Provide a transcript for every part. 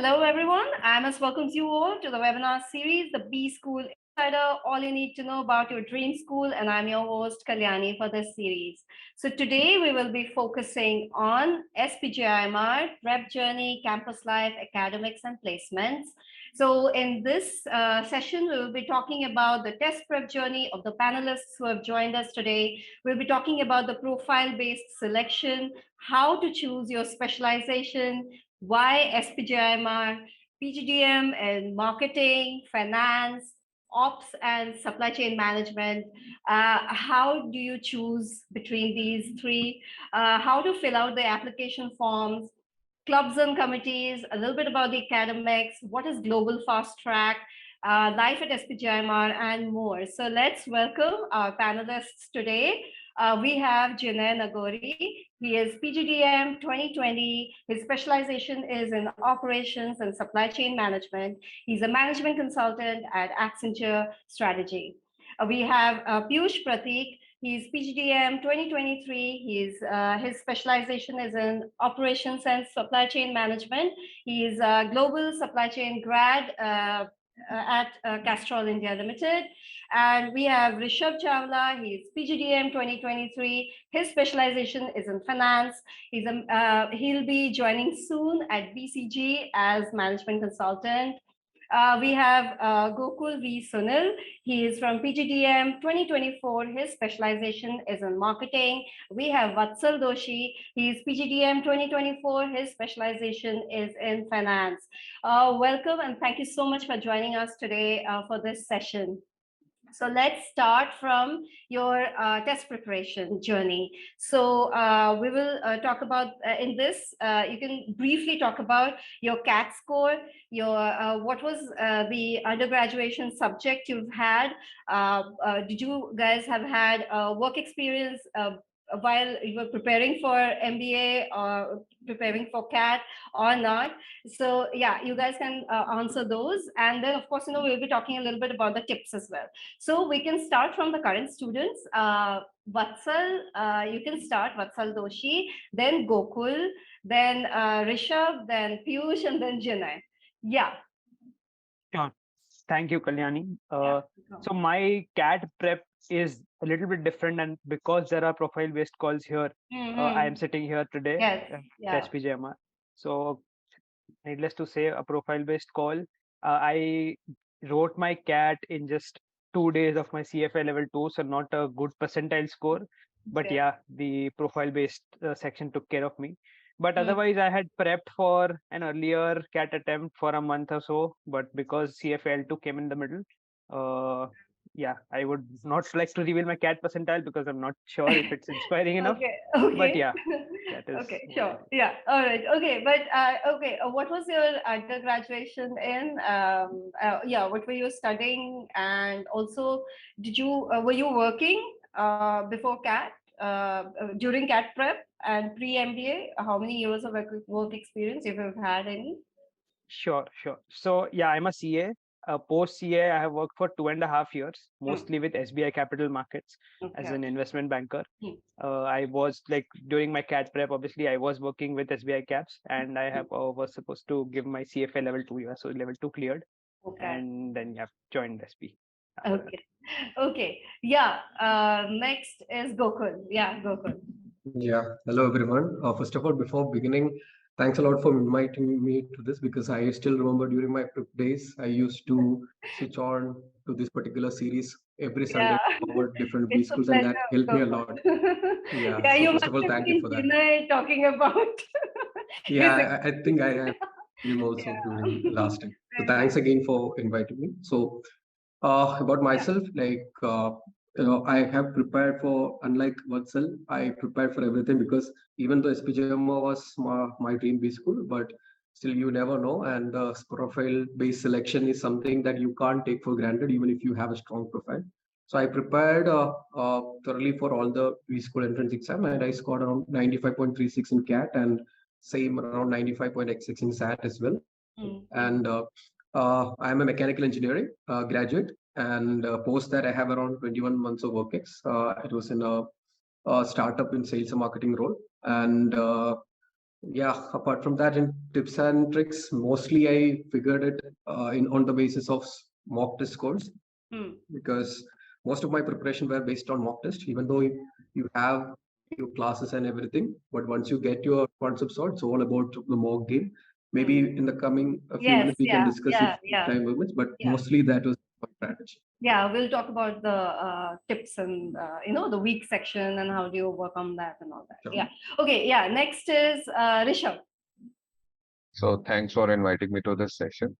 Hello, everyone. IMS welcomes you all to the webinar series, the B School Insider, all you need to know about your dream school. And I'm your host, Kalyani, for this series. So today we will be focusing on SPJIMR, prep journey, campus life, academics, and placements. So in this session, we will be talking about the test prep journey of the panelists who have joined us today. We'll be talking about the profile-based selection, how to choose your specialization, why SPJIMR, PGDM and marketing, finance, ops and supply chain management. How do you choose between these three? How to fill out the application forms, clubs and committees, a little bit about the academics, what is global fast track, life at SPJIMR, and more. So let's welcome our panelists today. We have Jinay Nagori. He is PGDM 2020. His specialization is in operations and supply chain management. He's a management consultant at Accenture Strategy. We have Piyush Pratik. He's PGDM 2023. His specialization is in operations and supply chain management. He is a global supply chain grad at Castrol India Limited. And we have Rishabh Chawla. He's PGDM 2023. His specialization is in finance. He'll be joining soon at BCG as management consultant. We have Gokul V. Sunil. He is from PGDM 2024. His specialization is in marketing. We have Vatsal Doshi. He is PGDM 2024. His specialization is in finance. Welcome and thank you so much for joining us today for this session. So let's start from your test preparation journey. So we will talk about in this, you can briefly talk about your CAT score, your what was the undergraduation subject you've had. Did you guys have had work experience while you were preparing for MBA or preparing for CAT or not? So yeah, you guys can answer those. And then of course, we'll be talking a little bit about the tips as well. So we can start from the current students. Vatsal, you can start, Vatsal Doshi, then Gokul, then Rishabh, then Piyush, and then Jinay. Yeah. Sure. Thank you, Kalyani. Yeah. So my CAT prep is a little bit different, and because there are profile-based calls here, I am sitting here today Yes. at Yeah. SPJIMR. So needless to say, a profile-based call. I wrote my CAT in just 2 days of my CFA level 2, so not a good percentile score. But Okay. yeah, the profile-based section took care of me. But otherwise, I had prepped for an earlier CAT attempt for a month or so. But because CFA L2 came in the middle, yeah, I would not like to reveal my CAT percentile because I'm not sure if it's inspiring enough. Okay. Okay. But yeah, that is Okay. what Sure. Yeah. All right. Okay. But okay. What was your undergraduation in? Yeah. What were you studying? And also, did you were you working before CAT? During CAT prep and pre-MBA? How many years of work experience, if you've had any? Sure, sure. So yeah, I'm a CA. Post CA, I have worked for 2.5 years, Hmm. mostly with SBI Capital Markets as Okay. an investment banker. Hmm. I was like during my CAT prep, obviously I was working with SBI Caps, and I have was supposed to give my CFA level 2, yeah, so level 2 cleared, Okay. and then yeah, joined SP after that. Okay. Okay. Yeah. Next is Gokul. Yeah, Gokul. Yeah, hello everyone. First of all, before beginning, thanks a lot for inviting me to this because I still remember during my prep days, I used to switch on to this particular series every Sunday Yeah, to cover different B it's a schools, and that pleasure, helped me a lot. Gokul. Yeah, Yeah, so you first must of all, have thank you seen for that. Jinay talking about his Yeah, I think I have him also yeah. during last time. So Very thanks nice. again for inviting me. So about Yeah. myself, I have prepared for, unlike Vatsal, I prepared for everything because even though SPJIMR was my dream B school, but still you never know. And profile-based selection is something that you can't take for granted, even if you have a strong profile. So I prepared thoroughly for all the B school entrance exam, and I scored around 95.36 in CAT and same around 95.86 in SAT as well. And I'm a mechanical engineering graduate, and post that I have around 21 months of work ex. It was in a startup in sales and marketing role, and Yeah, apart from that, in tips and tricks, mostly I figured it in on the basis of mock test scores, Hmm. because most of my preparation were based on mock test, even though you have your classes and everything, but once you get your concept sorted, it's all about the mock game. Maybe Hmm. in the coming a few Yes, minutes we can yeah, discuss if yeah, yeah, time permits, but yeah. mostly that was my strategy. Yeah, we'll talk about the tips and the weak section and how do you overcome that and all that. Sure. Yeah. Okay. Yeah. Next is Rishabh. So thanks for inviting me to this session.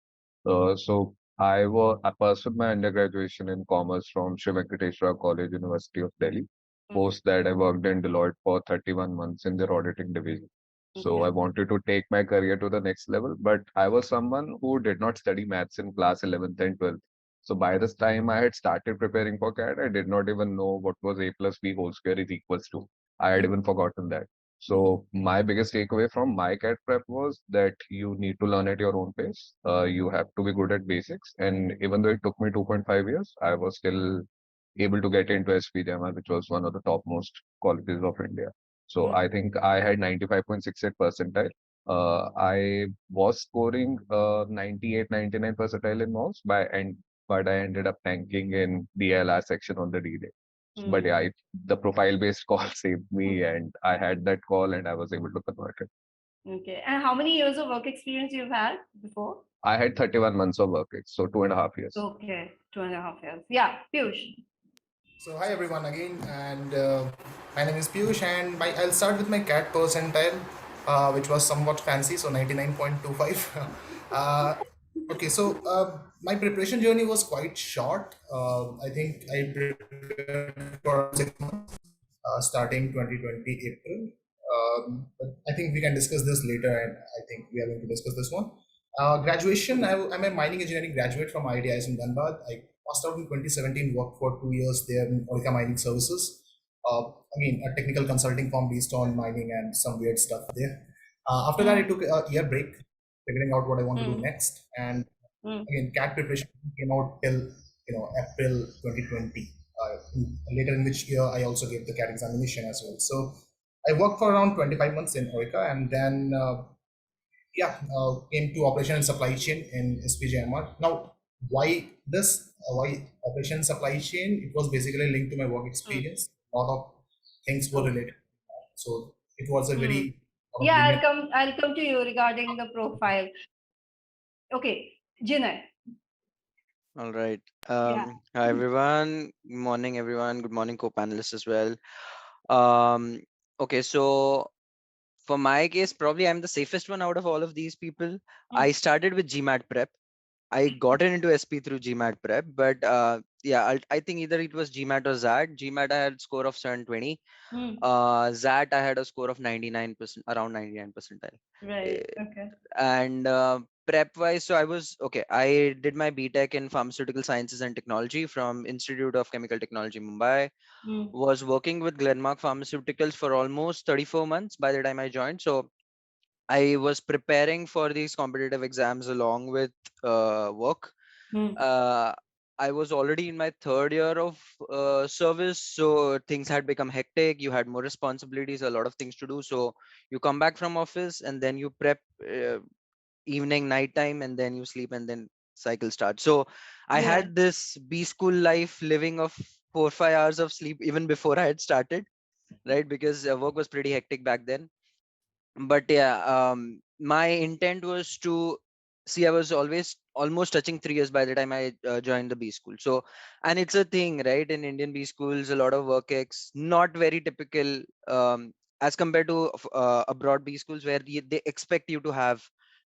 I pursued my undergraduation in commerce from Sri Venkateswara College, University of Delhi. Mm. Post that, I worked in Deloitte for 31 months in their auditing division. So Okay. I wanted to take my career to the next level, but I was someone who did not study maths in class 11th and 12th. So by this time I had started preparing for CAT, I did not even know what was A plus B whole square is equals to. I had Mm. even forgotten that. So my biggest takeaway from my CAT prep was that you need to learn at your own pace. You have to be good at basics. And even though it took me 2.5 years, I was still able to get into SPJIMR, which was one of the topmost colleges of India. So Mm. I think I had 95.68 percentile. I was scoring 98, 99 percentile in malls but I ended up tanking in the LR section on the D-Day. But Mm. yeah, the profile-based call saved Mm. me, and I had that call, and I was able to convert it. Okay. And how many years of work experience you've had before? I had 31 months of work, so 2.5 years. Okay, 2.5 years. Yeah, Piyush. So hi everyone again, and my name is Piyush, and I'll start with my CAT percentile, which was somewhat fancy, so 99.25. Okay, so my preparation journey was quite short. I think I prepared for 6 months, starting 2020 April. But I think we can discuss this later, and I think we are going to discuss this one. Graduation, I'm a mining engineering graduate from IITIS in Dhanbad. I passed out in 2017, worked for 2 years there in Orica Mining Services. Again, a technical consulting firm based on mining and some weird stuff there. After that, I took a year break, figuring out what I want to do Mm. next. And Mm. again, CAT preparation came out till April 2020. Later in which year I also gave the CAT examination as well. So I worked for around 25 months in Orica, and then came to operation and supply chain in SPJIMR. Now, why this? Why operation and supply chain? It was basically linked to my work Mm. experience. A lot of things were Okay. related. So it was a Mm. very Yeah, I'll come to you regarding the profile. Okay, Jinay. All right. Yeah. Hi everyone. Good morning, everyone. Good morning, co-panelists as well. Um, okay, so for my case, probably I'm the safest one out of all of these people. Mm. I started with GMAT prep. I got into SP through GMAT prep, but yeah, I think either it was GMAT or ZAT. GMAT I had score of 720. Mm. ZAT I had a score of 99%, around 99 percentile. Right. Okay. And prep wise, so I was okay, I did my BTech in pharmaceutical sciences and technology from Institute of Chemical Technology, Mumbai. Mm. Was working with Glenmark Pharmaceuticals for almost 34 months by the time I joined. So I was preparing for these competitive exams along with work. Mm. uh, I was already in my third year of service, so things had become hectic. You had more responsibilities, a lot of things to do. So you come back from office and then you prep evening, night time, and then you sleep, and then cycle starts. So I Yeah. had this B school life living of 4 5 hours of sleep even before I had started, right? Because work was pretty hectic back then. But yeah, my intent was to see, I was always almost touching 3 years by the time I joined the B school. So, and it's a thing, right? In Indian B schools, a lot of work ex, not very typical, as compared to abroad B schools where they expect you to have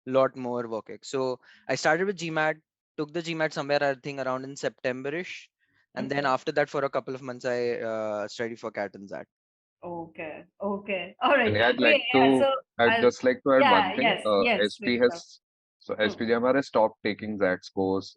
a lot more work ex. So I started with GMAT, took the GMAT somewhere I think around in September-ish, and then Okay. after that for a couple of months I studied for CAT and ZAT. Okay. Okay. All right. And yeah, Okay. Yeah. So I'd I'll. just like to add one Yeah. thing. Yes. Yes. SP Please. has, so Mm. SPJIMR has stopped taking ZAT scores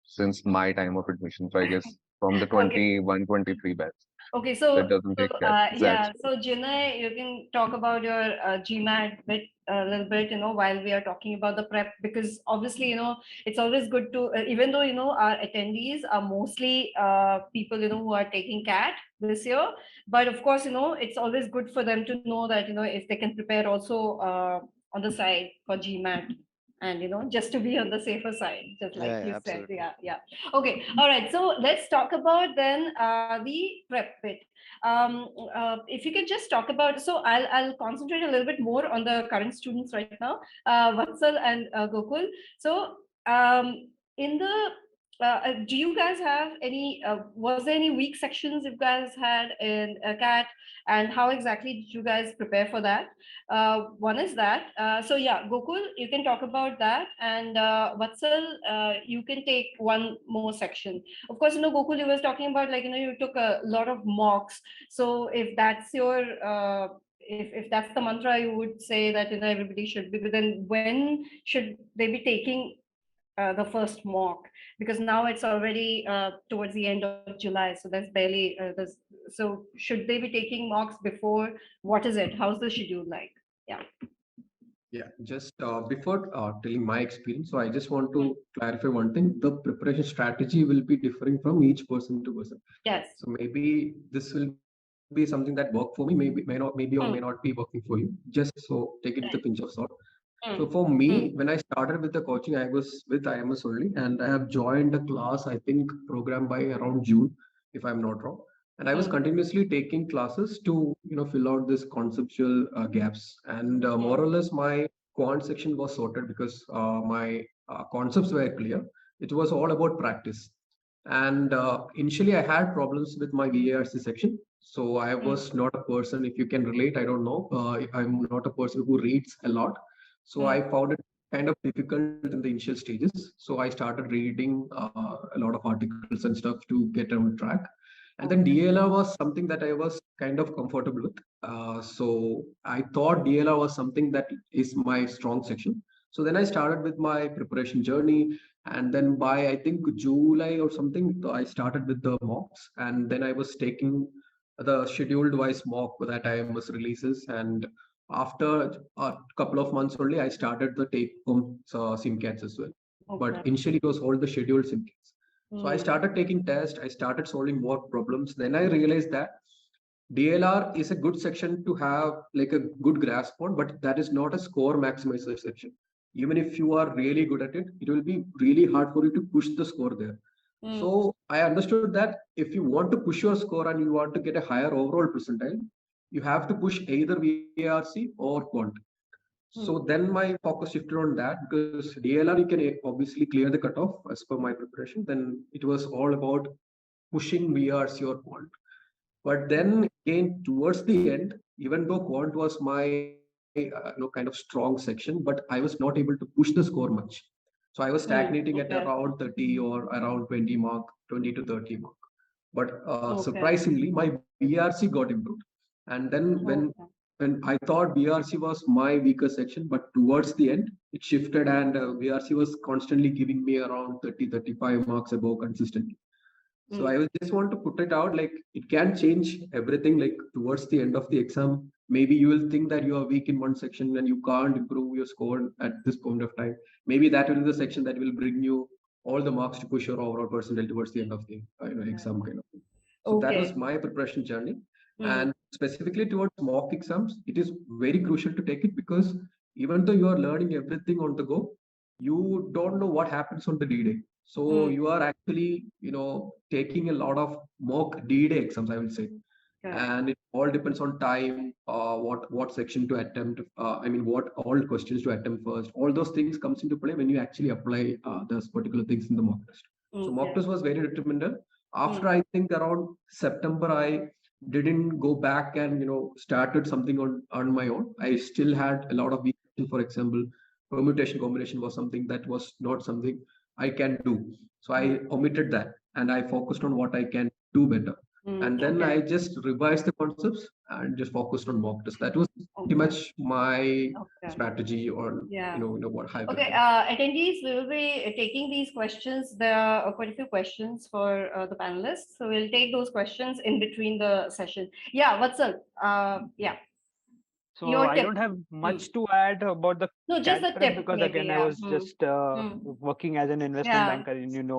since my time of admission. So I guess from the Okay. 21, 23 batch. Okay, so, That doesn't take exact yeah, score. so Jinay, you can talk about your GMAT bit a little bit, while we are talking about the prep, because obviously, it's always good to, even though, our attendees are mostly people, who are taking CAT this year, but of course, it's always good for them to know that, if they can prepare also on the side for GMAT. And just to be on the safer side, just like Yeah, you said. absolutely. Yeah. Okay. All right. So let's talk about then the prep bit. If you could just talk about, so I'll concentrate a little bit more on the current students right now, Vatsal and Gokul. So in the do you guys have any? Was there any weak sections you guys had in CAT, and how exactly did you guys prepare for that? One is that. So yeah, Gokul, you can talk about that, and Vatsal, you can take one more section. Of course, Gokul, you was talking about, like, you took a lot of mocks. So if that's your if that's the mantra, you would say that everybody should be. But then when should they be taking the first mock? Because now it's already towards the end of July, so there's barely so should they be taking mocks before? What is it? How's the schedule like? Yeah. Yeah, just before telling my experience, so I just want to clarify one thing. The preparation strategy will be differing from each person to person. Yes. So maybe this will be something that work for me, maybe may not be working for you. Just so take it with a pinch of salt. So for me, when I started with the coaching, I was with IMS only, and I have joined a class, I think, program by around June, if I'm not wrong. And I was continuously taking classes to, fill out this conceptual gaps. And more or less, my quant section was sorted because my concepts were clear. It was all about practice. And initially, I had problems with my VARC section. So I was not a person, if you can relate, I don't know. I'm not a person who reads a lot. So I found it kind of difficult in the initial stages. So I started reading a lot of articles and stuff to get on track. And then DLR was something that I was kind of comfortable with. So I thought DLR was something that is my strong section. So then I started with my preparation journey. And then by, I think, July or something, I started with the mocks. And then I was taking the scheduled wise mock that IMS releases. And after a couple of months only, I started the take home SimCats as well. But initially, it was all the scheduled SimCats. So I started taking tests, I started solving more problems. Then I realized that DLR is a good section to have like a good grasp on, but that is not a score maximizer section. Even if you are really good at it, it will be really hard for you to push the score there. So I understood that if you want to push your score and you want to get a higher overall percentile, you have to push either VARC or quant. So then my focus shifted on that, because DLR you can obviously clear the cutoff as per my preparation. Then it was all about pushing VRC or quant. But then again, towards the end, even though quant was my kind of strong section, but I was not able to push the score much. So I was stagnating at around 30 or around 20 mark, 20 to 30 mark. But surprisingly, my VRC got improved. And then when I thought VRC was my weaker section, but towards the end, it shifted, and VRC was constantly giving me around 30, 35 marks above consistently. So I just want to put it out, like it can change everything. Like towards the end of the exam, maybe you will think that you are weak in one section and you can't improve your score at this point of time. Maybe that will be the section that will bring you all the marks to push your overall percentile towards the end of the exam kind of thing. So that was my preparation journey. And specifically towards mock exams, it is very crucial to take it, because even though you are learning everything on the go, you don't know what happens on the D-Day. So you are actually, taking a lot of mock D-Day exams, I will say. And it all depends on time, what section to attempt. What all questions to attempt first. All those things comes into play when you actually apply those particular things in the mock test. So mock test was very detrimental. After I think around September, I didn't go back and started something on my own. I still had a lot of weak. For example, permutation combination was something that was not something I can do. So I omitted that and I focused on what I can do better. And then I just revised the concepts and just focused on mock tests. That was pretty much my strategy or Yeah. what hybrid. Okay, attendees, we will be taking these questions. There are quite a few questions for the panelists, so we'll take those questions in between the session. Yeah, Vatsal. Yeah. So Your I tip. don't have much to add about the No, just CAT the prep tip, because maybe. again I Yeah. was just working as an investment Yeah. banker, and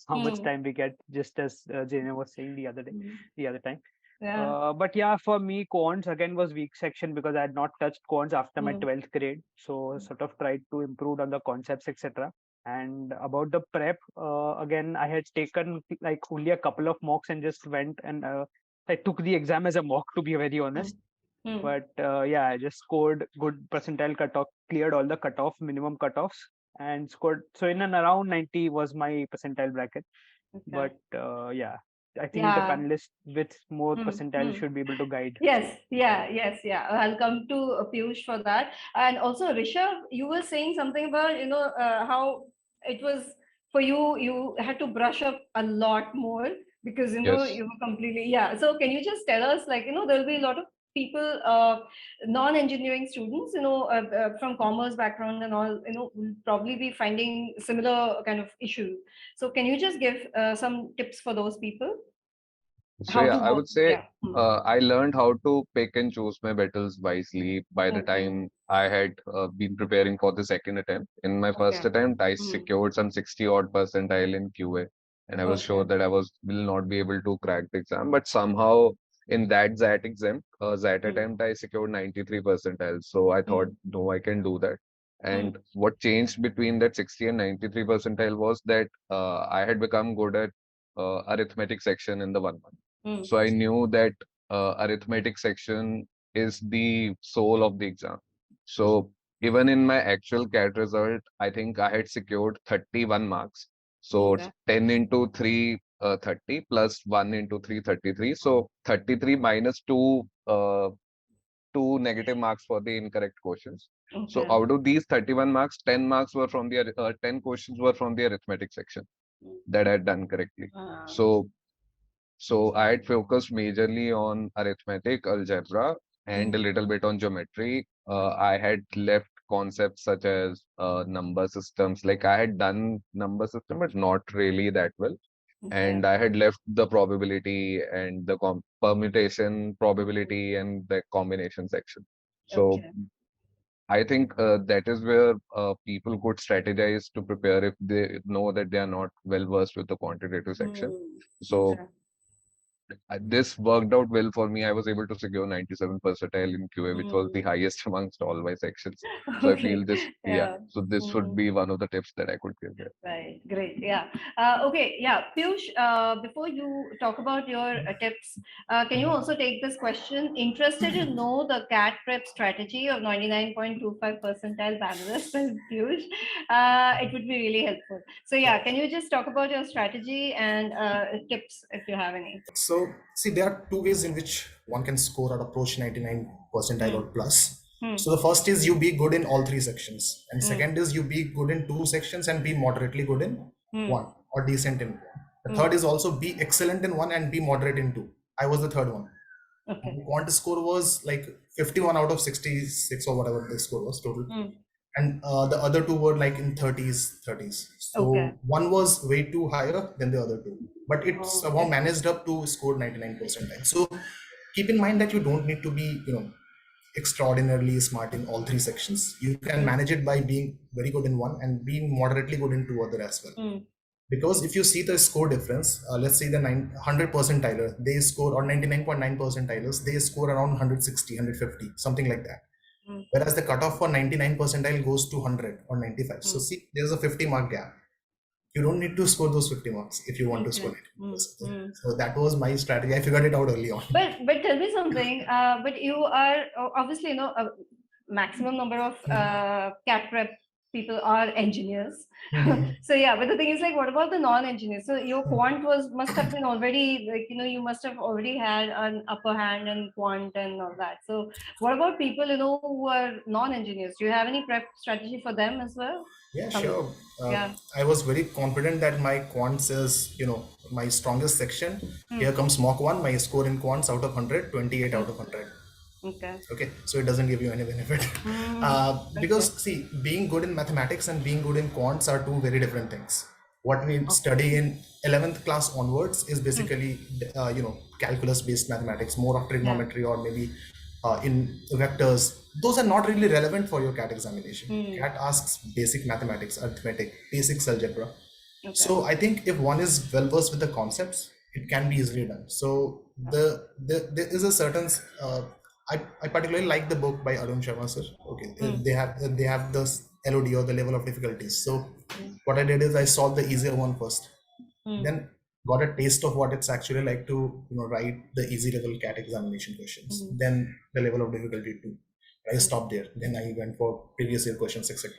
how much time we get, just as Jane was saying the other time. Yeah. But yeah, for me, quants again was weak section because I had not touched quants after my 12th grade. So sort of tried to improve on the concepts, etc. And about the prep, again, I had taken like only a couple of mocks and just went and I took the exam as a mock, to be very honest. But yeah, I just scored good percentile cutoff, cleared all the minimum cutoffs, and scored. So in and around 90 was my percentile bracket. Okay. But yeah, I think the panelists with more percentile should be able to guide. Yes, yeah. I'll come to Piyush for that. And also, Rishabh, you were saying something about, how it was for you, you had to brush up a lot more because, you Yes. were completely, So can you just tell us, like, there'll be a lot of people, non-engineering students, from commerce background and all, will probably be finding similar kind of issue. So can you just give some tips for those people? So yeah, I would say I learned how to pick and choose my battles wisely by the time I had been preparing for the second attempt. In my first attempt, I secured some 60 odd percentile in QA, and I was sure that I will not be able to crack the exam. But somehow in that ZAT attempt, I secured 93 percentile. So I thought, no, I can do that. And what changed between that 60 and 93 percentile was that I had become good at arithmetic section in the 1 month. So I knew that arithmetic section is the soul of the exam. So even in my actual CAT result, I think I had secured 31 marks. So 10 into 3, 30 plus 1 into 3, 33. So 33 minus 2 negative marks for the incorrect questions. So out of these 31 marks, 10 marks were from the 10 questions were from the arithmetic section that I had done correctly. So I had focused majorly on arithmetic, algebra, and a little bit on geometry. I had left concepts such as number systems. Like I had done number system, but not really that well. And I had left the probability and the permutation probability and the combination section. So I think that is where people could strategize to prepare if they know that they are not well versed with the quantitative section. So this worked out well for me. I was able to secure 97 percentile in QA, which was the highest amongst all my sections. So I feel this, so this would be one of the tips that I could give there. Right, great, okay, Piyush, before you talk about your tips, can you also take this question? Interested to know the CAT prep strategy of 99.25 percentile panelists and Piyush? It would be really helpful. So can you just talk about your strategy and tips if you have any? So see, there are two ways in which one can score or approach 99 percentile or plus. So the first is you be good in all 3 sections, and second is you be good in 2 sections and be moderately good in 1 or decent in 1. The third is also be excellent in 1 and be moderate in 2. I was the third one. The quant score was like 51 out of 66 or whatever the score was total. And the other 2 were like in 30s. So one was way too higher than the other 2, but it somehow managed up to score 99 percentile. So keep in mind that you don't need to be, extraordinarily smart in all 3 sections. You can manage it by being very good in 1 and being moderately good in 2 other as well. Because if you see the score difference, let's say the 100 percentiler, they score, or 99.9 percentilers, they score around 160, 150, something like that. Whereas the cutoff for 99 percentile goes to 100 or 95. So see, there's a 50 mark gap. You don't need to score those 50 marks if you want to score it. So that was my strategy. I figured it out early on. But tell me something. But you are obviously, a maximum number of CAT prep people are engineers. So but the thing is, like, what about the non-engineers? So your quant must have been already, like, you must have already had an upper hand in quant and all that. So what about people, who are non-engineers? Do you have any prep strategy for them as well? Yeah, sure. I was very confident that my quants is, my strongest section. Here comes mock 1, my score in quants out of 100, 28 out of 100. Okay. Okay, so it doesn't give you any benefit. Because see, being good in mathematics and being good in quants are two very different things. What we study in 11th class onwards is basically calculus based mathematics, more of trigonometry, or maybe in vectors. Those are not really relevant for your CAT examination. CAT asks basic mathematics, arithmetic, basic algebra. So I think if one is well versed with the concepts, it can be easily done. So there is a certain I particularly like the book by Arun Sharma sir. Okay, they have the LOD, or the level of difficulties. So what I did is I solved the easier one first, then got a taste of what it's actually like to write the easy level CAT examination questions. Then the level of difficulty 2. I stopped there. Then I went for previous year questions, etc.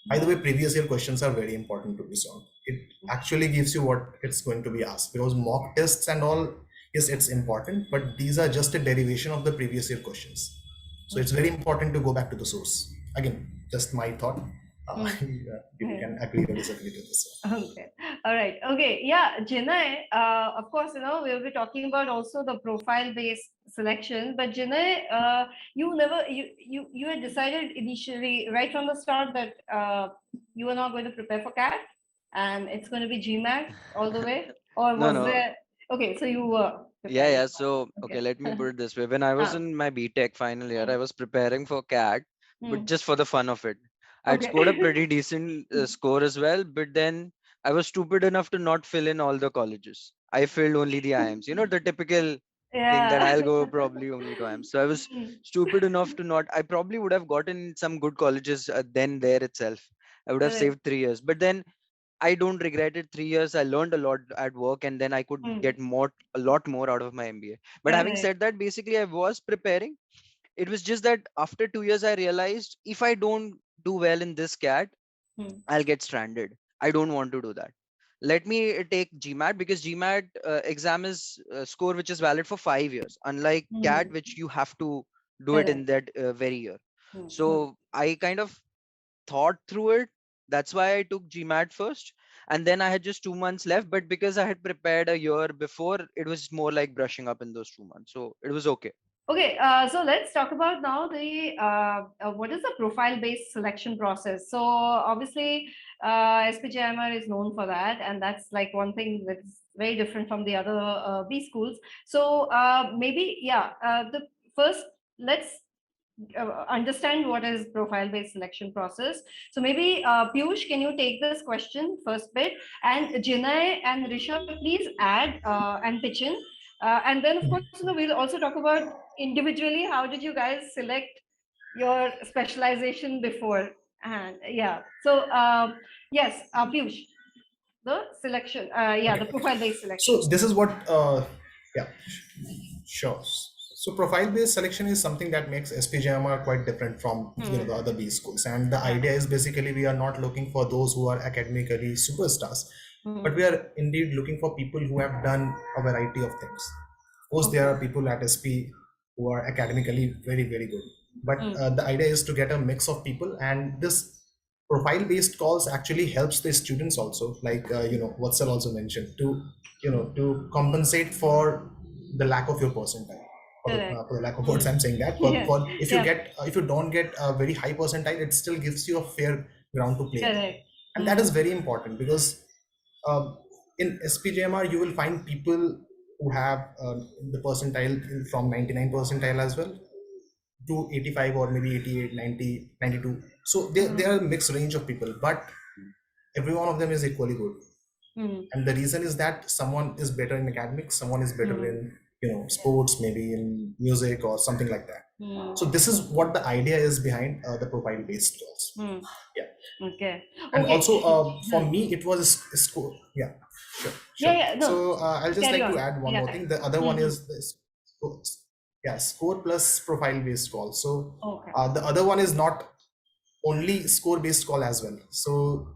By the way, previous year questions are very important to be solved. It actually gives you what it's going to be asked, because mock tests and all, yes, it's important, but these are just a derivation of the previous year questions. So it's very important to go back to the source. Again, just my thought. People can agree or disagree with this. Okay. All right. Okay. Yeah, Jinay, of course, we'll be talking about also the profile-based selection, but Jinay, you had decided initially, right from the start, that you were not going to prepare for CAT and it's going to be GMAT all the way, or No, was no. there? Okay, so you were Yeah, preparing. So, okay, let me put it this way. When I was in my BTech final year, I was preparing for CAT, but just for the fun of it. I'd Okay. scored a pretty decent score as well, but then I was stupid enough to not fill in all the colleges. I filled only the IMs, the typical thing that Yeah. I'll go probably only to IMs. So I was stupid enough to not, I probably would have gotten some good colleges then there itself. I would have Correct. saved 3 years, but then I don't regret it. 3 years, I learned a lot at work, and then I could get a lot more out of my MBA. But having Correct. said that, basically, I was preparing. It was just that after 2 years, I realized if I don't do well in this CAT, I'll get stranded. I don't want to do that. Let me take GMAT, because GMAT exam is a score which is valid for 5 years, unlike CAT, which you have to do it in Correct. that very year. So I kind of thought through it. That's why I took GMAT first. And then I had just 2 months left. But because I had prepared a year before, it was more like brushing up in those 2 months. So it was okay. Okay, so let's talk about now the what is the profile-based selection process. So obviously, SPJIMR is known for that, and that's like one thing that's very different from the other B schools. So maybe, the first, let's understand what is profile-based selection process. So maybe Piyush, can you take this question first bit, and Jinay and Rishabh, please add and pitch in, and then of course we'll also talk about individually how did you guys select your specialization before, and so yes, Piyush, the selection, Okay. the profile-based selection. So this is what, yeah, sure. So profile-based selection is something that makes SPJIMR quite different from the other B schools. And the idea is basically we are not looking for those who are academically superstars, but we are indeed looking for people who have done a variety of things. Of course, there are people at SP who are academically very, very good. But the idea is to get a mix of people, and this profile-based calls actually helps the students also, like what Sir also mentioned, to compensate for the lack of your percentile. For the lack of words, I'm saying that. For if you if you don't get a very high percentile, it still gives you a fair ground to play. Correct. And that is very important, because in SPJIMR you will find people who have the percentile from 99 percentile as well to 85 or maybe 88, 90, 92. So there are a mixed range of people, but every one of them is equally good. And the reason is that someone is better in academics, someone is better in sports, maybe in music or something like that. So this is what the idea is behind the profile based calls. Okay. And also for me it was a score. Yeah, sure. No, So I'll just carry like to on. add one more thing. The other one is this. Score plus profile based call. So the other one is not only score based call as well. So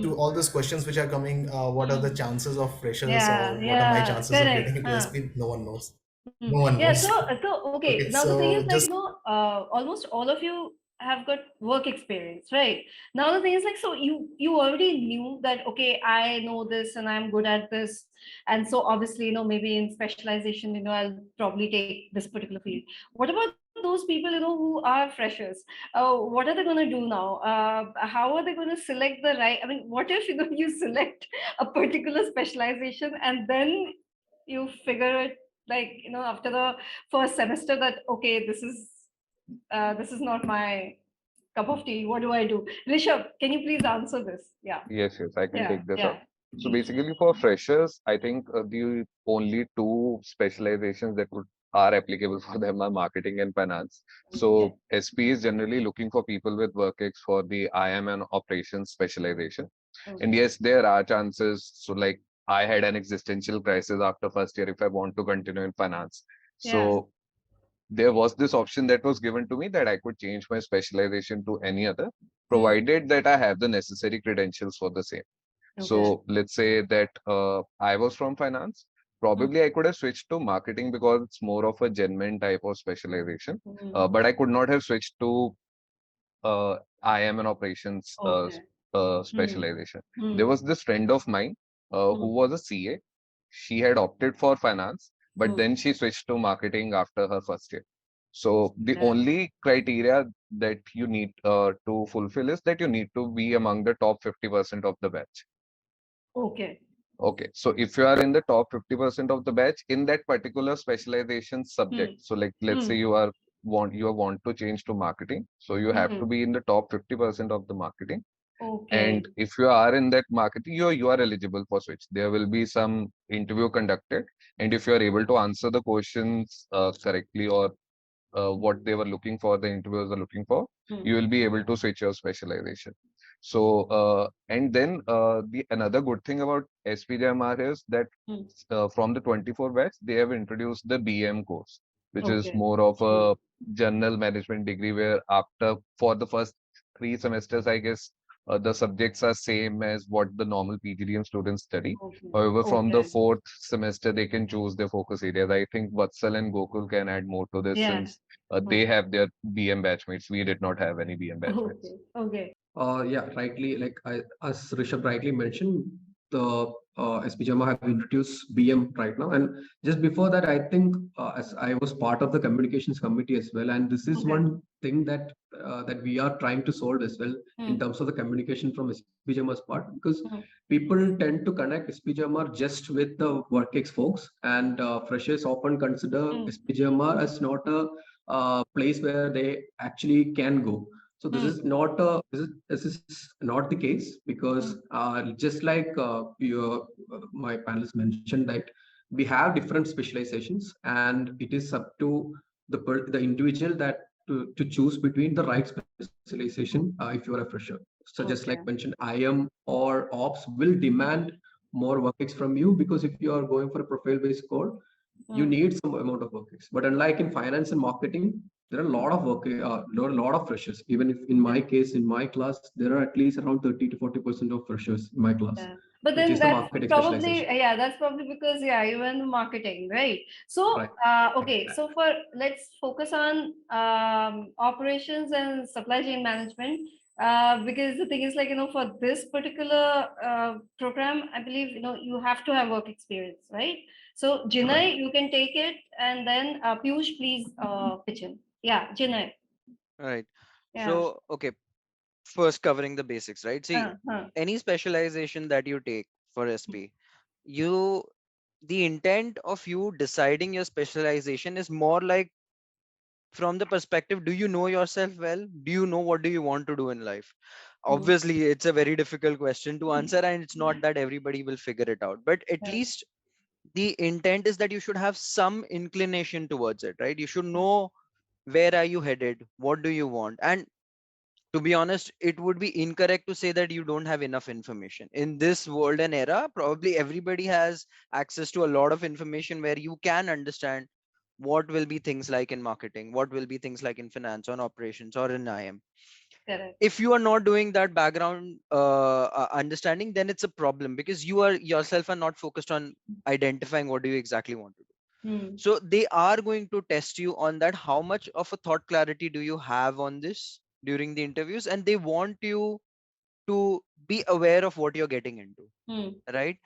to all those questions which are coming, what are the chances of freshers, or what are my chances of getting into SP? No one knows. No one knows. So okay. Now the thing is, like, almost all of you have got work experience, right? Now the thing is, like, so you already knew that, okay, I know this and I'm good at this, and so obviously maybe in specialization I'll probably take this particular field. What about the those people, who are freshers, what are they going to do now? How are they going to select the right? I mean, what if, you select a particular specialization and then you figure it, like, after the first semester, that, okay, this is not my cup of tea. What do I do? Rishabh, can you please answer this? Yeah. Yes, I can Yeah. take this up. Yeah. So basically, for freshers, I think the only two specializations that are applicable for them are marketing and finance. Okay. So SP is generally looking for people with work ex for the IM and operations specialization. And Okay. yes, there are chances. So like I had an existential crisis after first year if I want to continue in finance. Yeah. So there was this option that was given to me that I could change my specialization to any other, provided that I have the necessary credentials for the same. Okay. So let's say that I was from finance. Probably I could have switched to marketing because it's more of a genuine type of specialization. Mm. But I could not have switched to IM and operations Okay. Mm. specialization. There Mm. was this friend of mine who Mm. was a CA. She had opted for finance, but Mm. then she switched to marketing after her first year. So the Yeah. only criteria that you need to fulfill is that you need to be among the top 50% of the batch. Okay. Okay, so if you are in the top 50% of the batch in that particular specialization subject, Mm. so like let's say Mm. you want to change to marketing, so you have to Mm. be in the top 50% of the marketing. Okay. And if you are in that marketing, you are eligible for switch. There will be some interview conducted, and if you are able to answer the questions correctly or what they were looking for, the interviewers are looking for, Mm. you will be able to switch your specialization. So, and then the another good thing about SPJIMR is that Mm. from the 24 batch, they have introduced the BM course, which is Okay. more of Mm. a general management degree where after for the first 3 semesters, I guess the subjects are same as what the normal PGDM students study. Okay. However, from the Okay. fourth semester, they can choose their focus areas. I think Vatsal and Gokul can add more to this Yeah. since they Mm. have their BM batchmates. We did not have any BM batchmates. Okay. Okay. Yeah, rightly, as Rishabh rightly mentioned, the SPJIMR have introduced BM right now. And just before that, I think as I was part of the communications committee as well, and this is Okay. one thing that we are trying to solve as well in Mm. terms of the communication from SPJIMR's part, because Mm. people tend to connect SPJIMR just with the WorkX folks, and freshers often consider Mm. SPJIMR as not a place where they actually can go. So this Mm. is not a this is not the case, because Mm. just like my panelists mentioned, that we have different specializations, and it is up to the individual that to choose between the right specialization if you are a fresher. So just like Okay. mentioned, IM or ops will demand more work from you, because if you are going for a profile based code, you Mm. need some amount of work. But unlike in finance and marketing, there are a lot of there are a lot of freshers. Even if in Yeah. my case, in my class, there are at least around 30 to 40% of freshers in my class, Yeah. But which then is the that's marketing probably, specialization. yeah, that's probably because, yeah, you were in marketing, right? So, Right. okay, so let's focus on operations and supply chain management. Because the thing is, like, for this particular program, I believe, you have to have work experience, right? So, Right. Jinay, you can take it, and then Piyush, please pitch in. Yeah, Jinay. Right. Yeah. So, okay, first covering the basics, right? See, Huh. any specialization that you take for SP, you the intent of you deciding your specialization is more like from the perspective, do you know yourself well? Do you know what do you want to do in life? Mm. Obviously, it's a very difficult question to answer, and it's not that everybody will figure it out. But at Yeah. least the intent is that you should have some inclination towards it, right? You should know where are you headed, what do you want. And to be honest, it would be incorrect to say that you don't have enough information in this world and era. Probably everybody has access to a lot of information where you can understand what will be things like in marketing, what will be things like in finance, on operations, or in IM. Correct. If you are not doing that background understanding, then it's a problem because you are yourself are not focused on identifying what do you exactly want to do. Mm. So they are going to test you on that. How much of a thought clarity do you have on this during the interviews? And they want you to be aware of what you're getting into, Mm. right?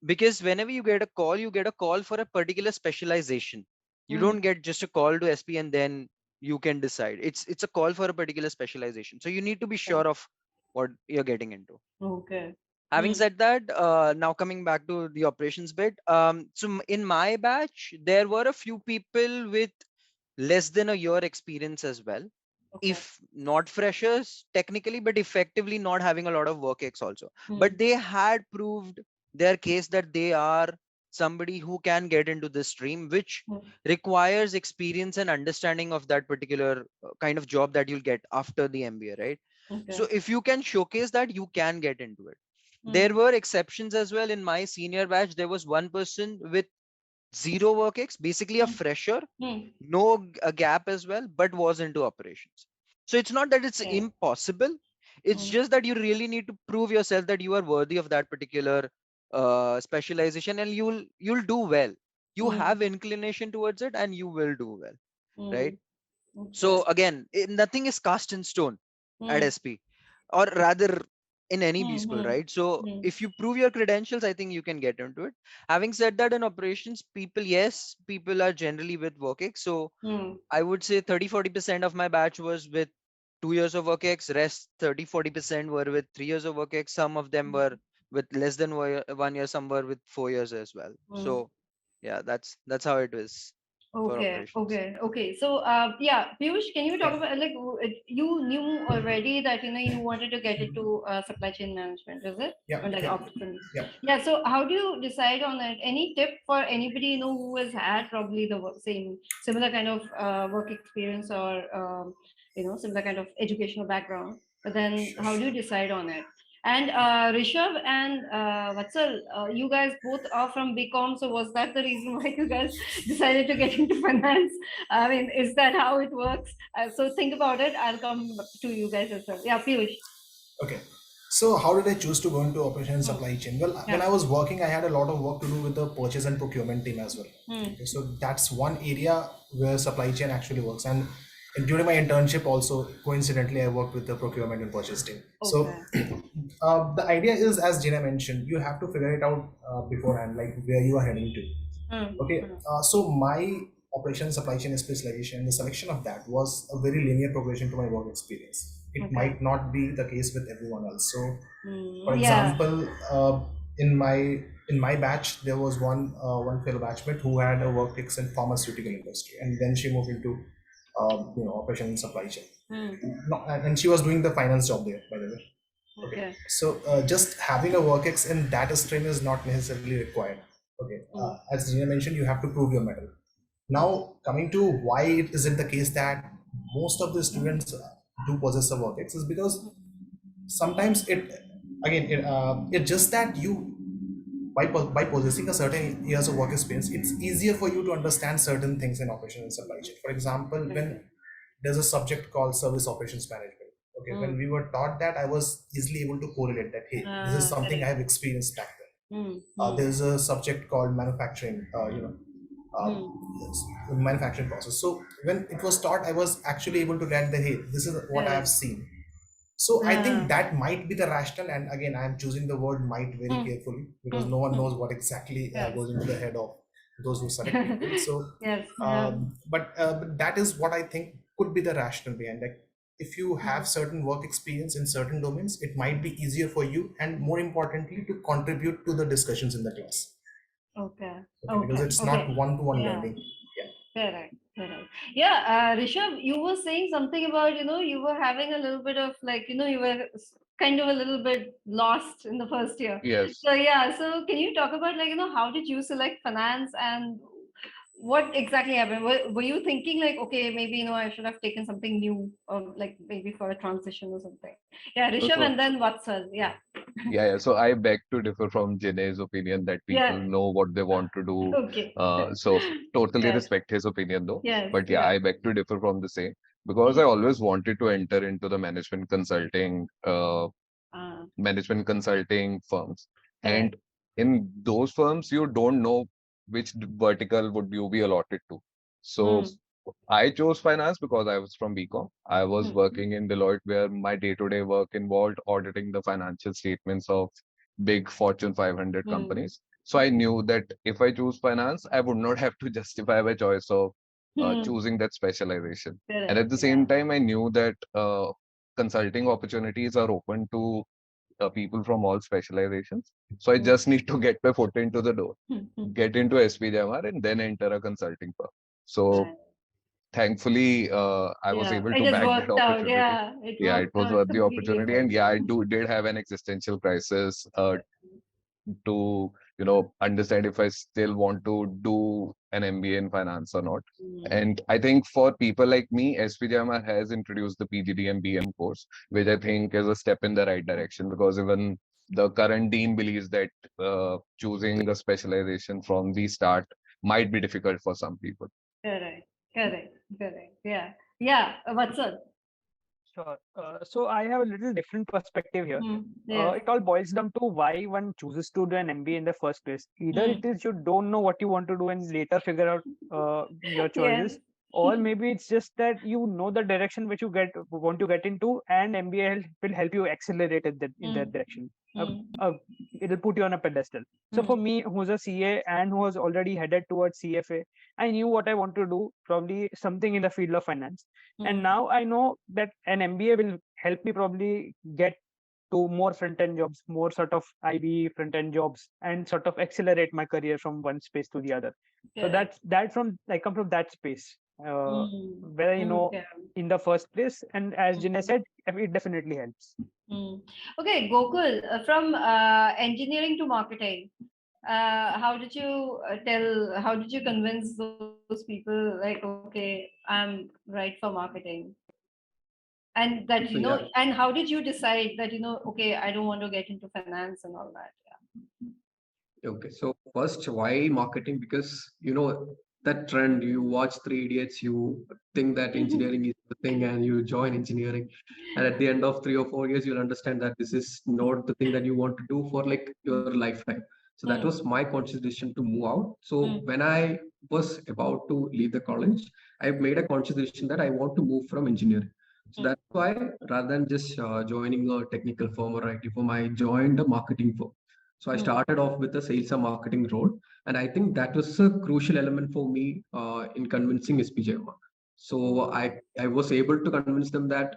Because whenever you get a call for a particular specialization. You Mm. don't get just a call to SP and then you can decide. It's a call for a particular specialization, so you need to be sure of what you're getting into. Okay. Having said that, now coming back to the operations bit, in my batch there were a few people with less than a year experience as well, Okay. if not freshers technically, but effectively not having a lot of work ex also. Hmm. But they had proved their case that they are somebody who can get into this stream, which Hmm. requires experience and understanding of that particular kind of job that you'll get after the MBA, right? Okay. So if you can showcase that, you can get into it. Hmm. There were exceptions as well. In my senior batch, there was one person with zero work ex, basically a fresher, Hmm. no a gap as well, but was into operations. So it's not that it's Okay. impossible. It's Hmm. just that you really need to prove yourself that you are worthy of that particular specialization, and you'll do well. You Hmm. have inclination towards it, and you will do well, Hmm. right? Okay. So again, nothing is cast in stone at Hmm. SP, or rather in any B Hmm. school, Hmm. right? So Hmm. if you prove your credentials, I think you can get into it. Having said that, in operations, yes, people are generally with WorkX. So Hmm. I would say 30-40% of my batch was with 2 years of WorkX. Rest 30-40% were with 3 years of WorkX. Some of them were with less than 1 year. Some were with 4 years as well. Hmm. So yeah, that's how it is for Okay, operations. okay. So, yeah, Piyush, can you talk about like you knew already that you wanted to get into supply chain management, is it? Yeah. Or like Yeah. opportunities? Yeah. Yeah. So, how do you decide on it? Any tip for anybody who has had probably the same similar kind of work experience or similar kind of educational background? But then, Sure. how do you Sure. decide on it? And Rishabh and Vatsal, you guys both are from BCom, so was that the reason why you guys decided to get into finance? I mean, is that how it works? So think about it. I'll come to you guys as well. Yeah, Piyush. Okay. So how did I choose to go into operation and Hmm. supply chain? Well, when Yeah. I was working, I had a lot of work to do with the purchase and procurement team as well. Hmm. Okay, so that's one area where supply chain actually works. And during my internship also, coincidentally, I worked with the procurement and purchase team. So Okay. the idea is, as Gina mentioned, you have to figure it out beforehand, like where you are heading to. Hmm. Okay, Hmm. so my operation supply chain specialization, the selection of that was a very linear progression to my work experience. It Okay. might not be the case with everyone else. So, for Yeah. example, in my batch, there was one fellow batchmate who had a work ex in pharmaceutical industry, and then she moved into operation and supply chain. Hmm. No, and she was doing the finance job there, by the way. Okay. So just having a work ex in that stream is not necessarily required. Okay, as Gina mentioned, you have to prove your mettle. Now, coming to why is it the case that most of the students do possess a work ex is because sometimes it's just that you by possessing a certain years of work experience, it's easier for you to understand certain things in operation and supply chain. For example, when there's a subject called service operations management. Okay, when we were taught that, I was easily able to correlate that, hey, this is something I have experienced back then. There's a subject called manufacturing, manufacturing process. So when it was taught, I was actually able to get the, hey, this is what I have seen. So I think that might be the rationale. And again, I am choosing the word might very carefully because no one knows what exactly goes into the head of those who select people. So, Yes. but that is what I think could be the rationale behind. Like, if you have certain work experience in certain domains, it might be easier for you, and more importantly, to contribute to the discussions in the class. Okay. Okay, because it's not one-to-one Yeah. learning. Correct. Yeah, Rishabh, you were saying something about, you were having a little bit of like, you were kind of a little bit lost in the first year. Yes. So yeah, so can you talk about like, how did you select finance and what exactly happened? Were you thinking like, okay, maybe, I should have taken something new or like maybe for a transition or something? Yeah, Rishabh So and then Vatsal. Yeah. yeah. So I beg to differ from Jine's opinion that people Yeah. know what they want to do. Okay. So totally Yes. respect his opinion though. Yes. But yeah, Yeah. I beg to differ from the same because I always wanted to enter into the management consulting firms. Correct. And in those firms, you don't know which vertical would you be allotted to. So I chose finance because I was from BCom. I was working in Deloitte where my day-to-day work involved auditing the financial statements of big Fortune 500 companies. So I knew that if I choose finance, I would not have to justify my choice of choosing that specialization. Correct. And at the same time, I knew that consulting opportunities are open to people from all specializations. So I just need to get my foot into the door, get into SPJIMR, and then enter a consulting firm. So thankfully, I was able It to just back that worked out. opportunity. Yeah, it Yeah, it worked was out worth the completely opportunity, for and yeah, I you. did have an existential crisis to understand if I still want to do an MBA in finance or not. And I think for people like me, SPJIMR has introduced the PGD and BM course, which I think is a step in the right direction, because even the current dean believes that choosing a specialization from the start might be difficult for some people. Correct. Yeah. Yeah. What's up? Sure. So I have a little different perspective here. Yes. It all boils down to why one chooses to do an MBA in the first place. Either it is you don't know what you want to do and later figure out your choices, Yes. or maybe it's just that you know the direction which you want to get into, and MBA will help you accelerate in that direction. It'll put you on a pedestal. So for me, who's a CA and who was already headed towards CFA, I knew what I want to do, probably something in the field of finance. And now I know that an MBA will help me probably get to more front-end jobs, more sort of IB front-end jobs, and sort of accelerate my career from one space to the other. So I come from that space, where in the first place. And as Jinay said, it definitely helps. Okay, Gokul, from engineering to marketing, how did you how did you convince those people like, okay, I'm right for marketing? And that, and how did you decide that, okay, I don't want to get into finance and all that? Okay, so first, why marketing? Because that trend, you watch Three Idiots, you think that engineering is the thing, and you join engineering, and at the end of 3 or 4 years, you'll understand that this is not the thing that you want to do for like your lifetime. So that was my conscious decision to move out. So when I was about to leave the college, I made a conscious decision that I want to move from engineering. So that's why, rather than just joining a technical firm or IT firm, I joined a marketing firm. So I started off with a sales and marketing role, and I think that was a crucial element for me in convincing SPJIMR. So I was able to convince them that.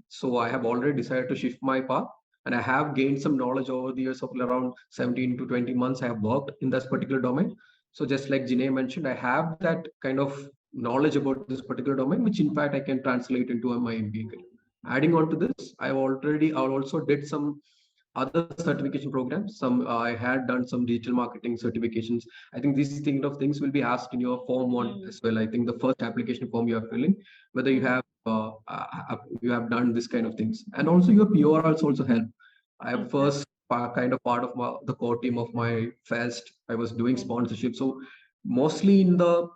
So I have already decided to shift my path, and I have gained some knowledge over the years of around 17 to 20 months. I have worked in this particular domain. So just like Jinay mentioned, I have that kind of knowledge about this particular domain, which in fact I can translate into my MBA career. Adding on to this, I also did some other certification programs. I had done some digital marketing certifications. I think these things will be asked in your form one as well. I think the first application form you are filling, whether you have done this kind of things, and also your PRs also help. I am first kind of part of the core team of my fest. I was doing sponsorship, so mostly in the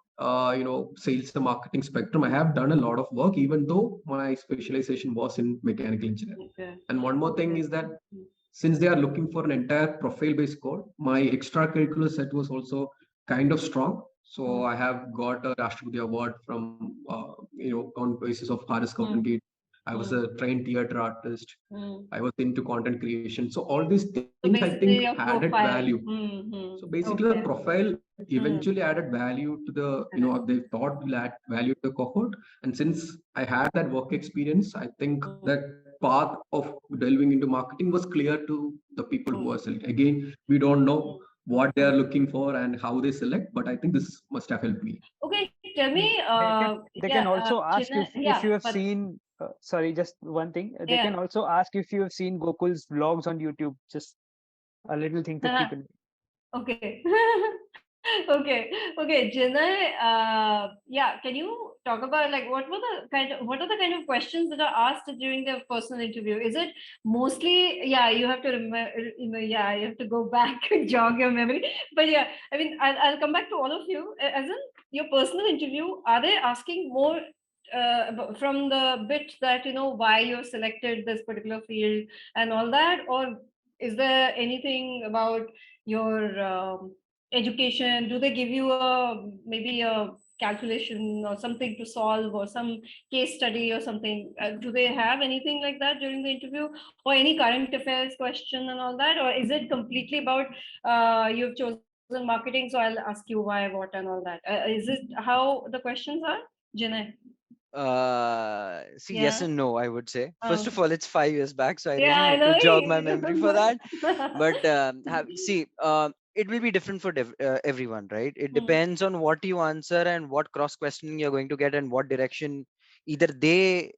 sales and marketing spectrum, I have done a lot of work, even though my specialization was in mechanical engineering. And one more thing is that since they are looking for an entire profile-based code, my extracurricular set was also kind of strong. So I have got a Rashtrapati Award from, on basis of hardest content gate. I was a trained theater artist. I was into content creation. So all these things, I think, added value. So basically, the profile eventually added value to they thought will add value to the cohort. And since I had that work experience, I think that path of delving into marketing was clear to the people who are selected. Again, we don't know what they are looking for and how they select, but I think this must have helped me. Okay, tell me. They can also ask if you have but, seen. Sorry, just one thing. They can also ask if you have seen Gokul's vlogs on YouTube. Just a little thing to keep in mind. Okay. Okay, Jinay, can you talk about like what are the kind of questions that are asked during the personal interview? Is it mostly, you have to remember, you have to go back and jog your memory. But yeah, I mean, I'll come back to all of you. As in your personal interview, are they asking more from the bit that, why you selected this particular field and all that? Or is there anything about your education? Do they give you maybe a calculation or something to solve, or some case study or something? Do they have anything like that during the interview, or any current affairs question and all that? Or is it completely about you've chosen in marketing, so I'll ask you why, what, and all that. Is it how the questions are, Jinay? See, yes Yeah. and no, I would say. First of Um, all, it's 5 years back, so I yeah, really I need to know jog my you memory for remember. that. But see, it will be different for everyone, right? It Hmm. depends on what you answer and what cross questioning you're going to get and what direction either they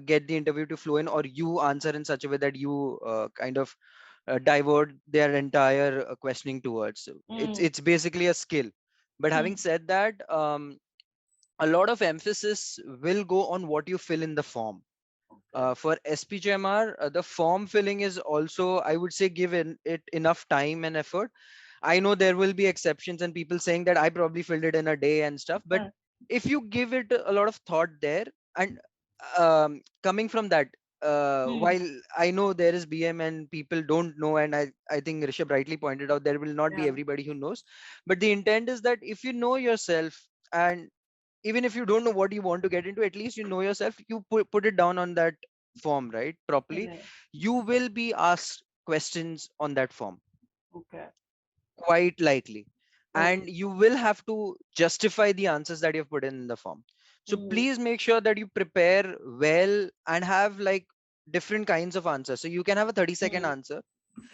get the interview to flow in, or you answer in such a way that you kind of divert their entire questioning towards. Hmm. It's basically a skill. But having Hmm. said that, a lot of emphasis will go on what you fill in the form. For SPJIMR, the form filling is also, I would say, given it enough time and effort. I know there will be exceptions and people saying that I probably filled it in a day and stuff, but Uh, if you give it a lot of thought there, and coming from that, hmm. while I know there is BM and people don't know, and I think Rishabh rightly pointed out, there will not be Yeah. everybody who knows, but the intent is that if you know yourself, and even if you don't know what you want to get into, at least you know yourself, you put it down on that form, right, properly. Correct. You will be asked questions on that form, Okay. quite likely, Okay. and you will have to justify the answers that you've put in the form. So Hmm. please make sure that you prepare well and have like different kinds of answers. So you can have a 30-second Hmm. answer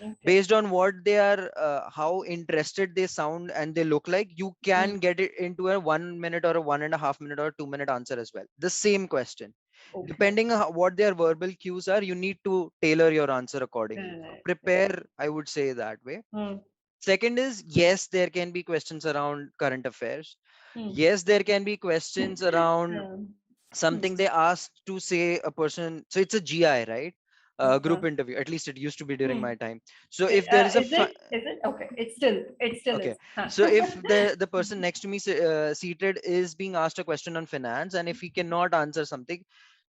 Okay. based on what they are, how interested they sound and they look like. You can Hmm. get it into a 1 minute or a 1.5 minute or a 2 minute answer as well, the same question. Okay. Depending on what their verbal cues are, you need to tailor your answer accordingly. So Correct. Correct. prepare, I would say, that way. Hmm. Second is, yes, there can be questions around current affairs. Hmm. Yes, there can be questions around Um, hmm. something they asked to say a person. So it's a GI, right? Okay. Group interview. At least it used to be during Hmm. my time. So if there is a Is it? Is it? Okay. It still okay, is. Huh. so if the person next to me seated is being asked a question on finance, and if he cannot answer something,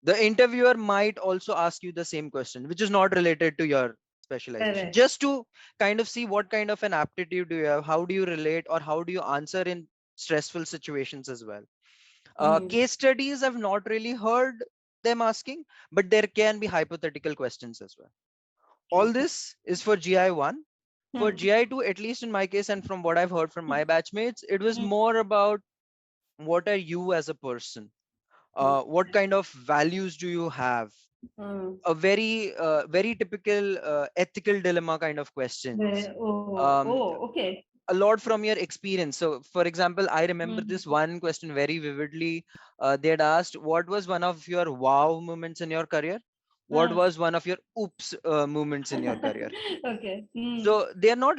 the interviewer might also ask you the same question, which is not related to your specialization, Correct. just to kind of see what kind of an aptitude do you have, how do you relate, or how do you answer in stressful situations as well. Hmm. Case studies I've not really heard them asking, but there can be hypothetical questions as well. All Okay. this is for GI1. For Hmm. GI2, at least in my case, and from what I've heard from Hmm. my batchmates, it was Hmm. more about what are you as a person? What Okay. kind of values do you have? Hmm. A very typical ethical dilemma kind of questions. Oh. Um, Oh. Okay. a lot from your experience. So, for example, I remember Hmm. this one question very vividly. They had asked, what was one of your wow moments in your career? What Hmm. was one of your oops moments in your career? Okay. Hmm. So they are not.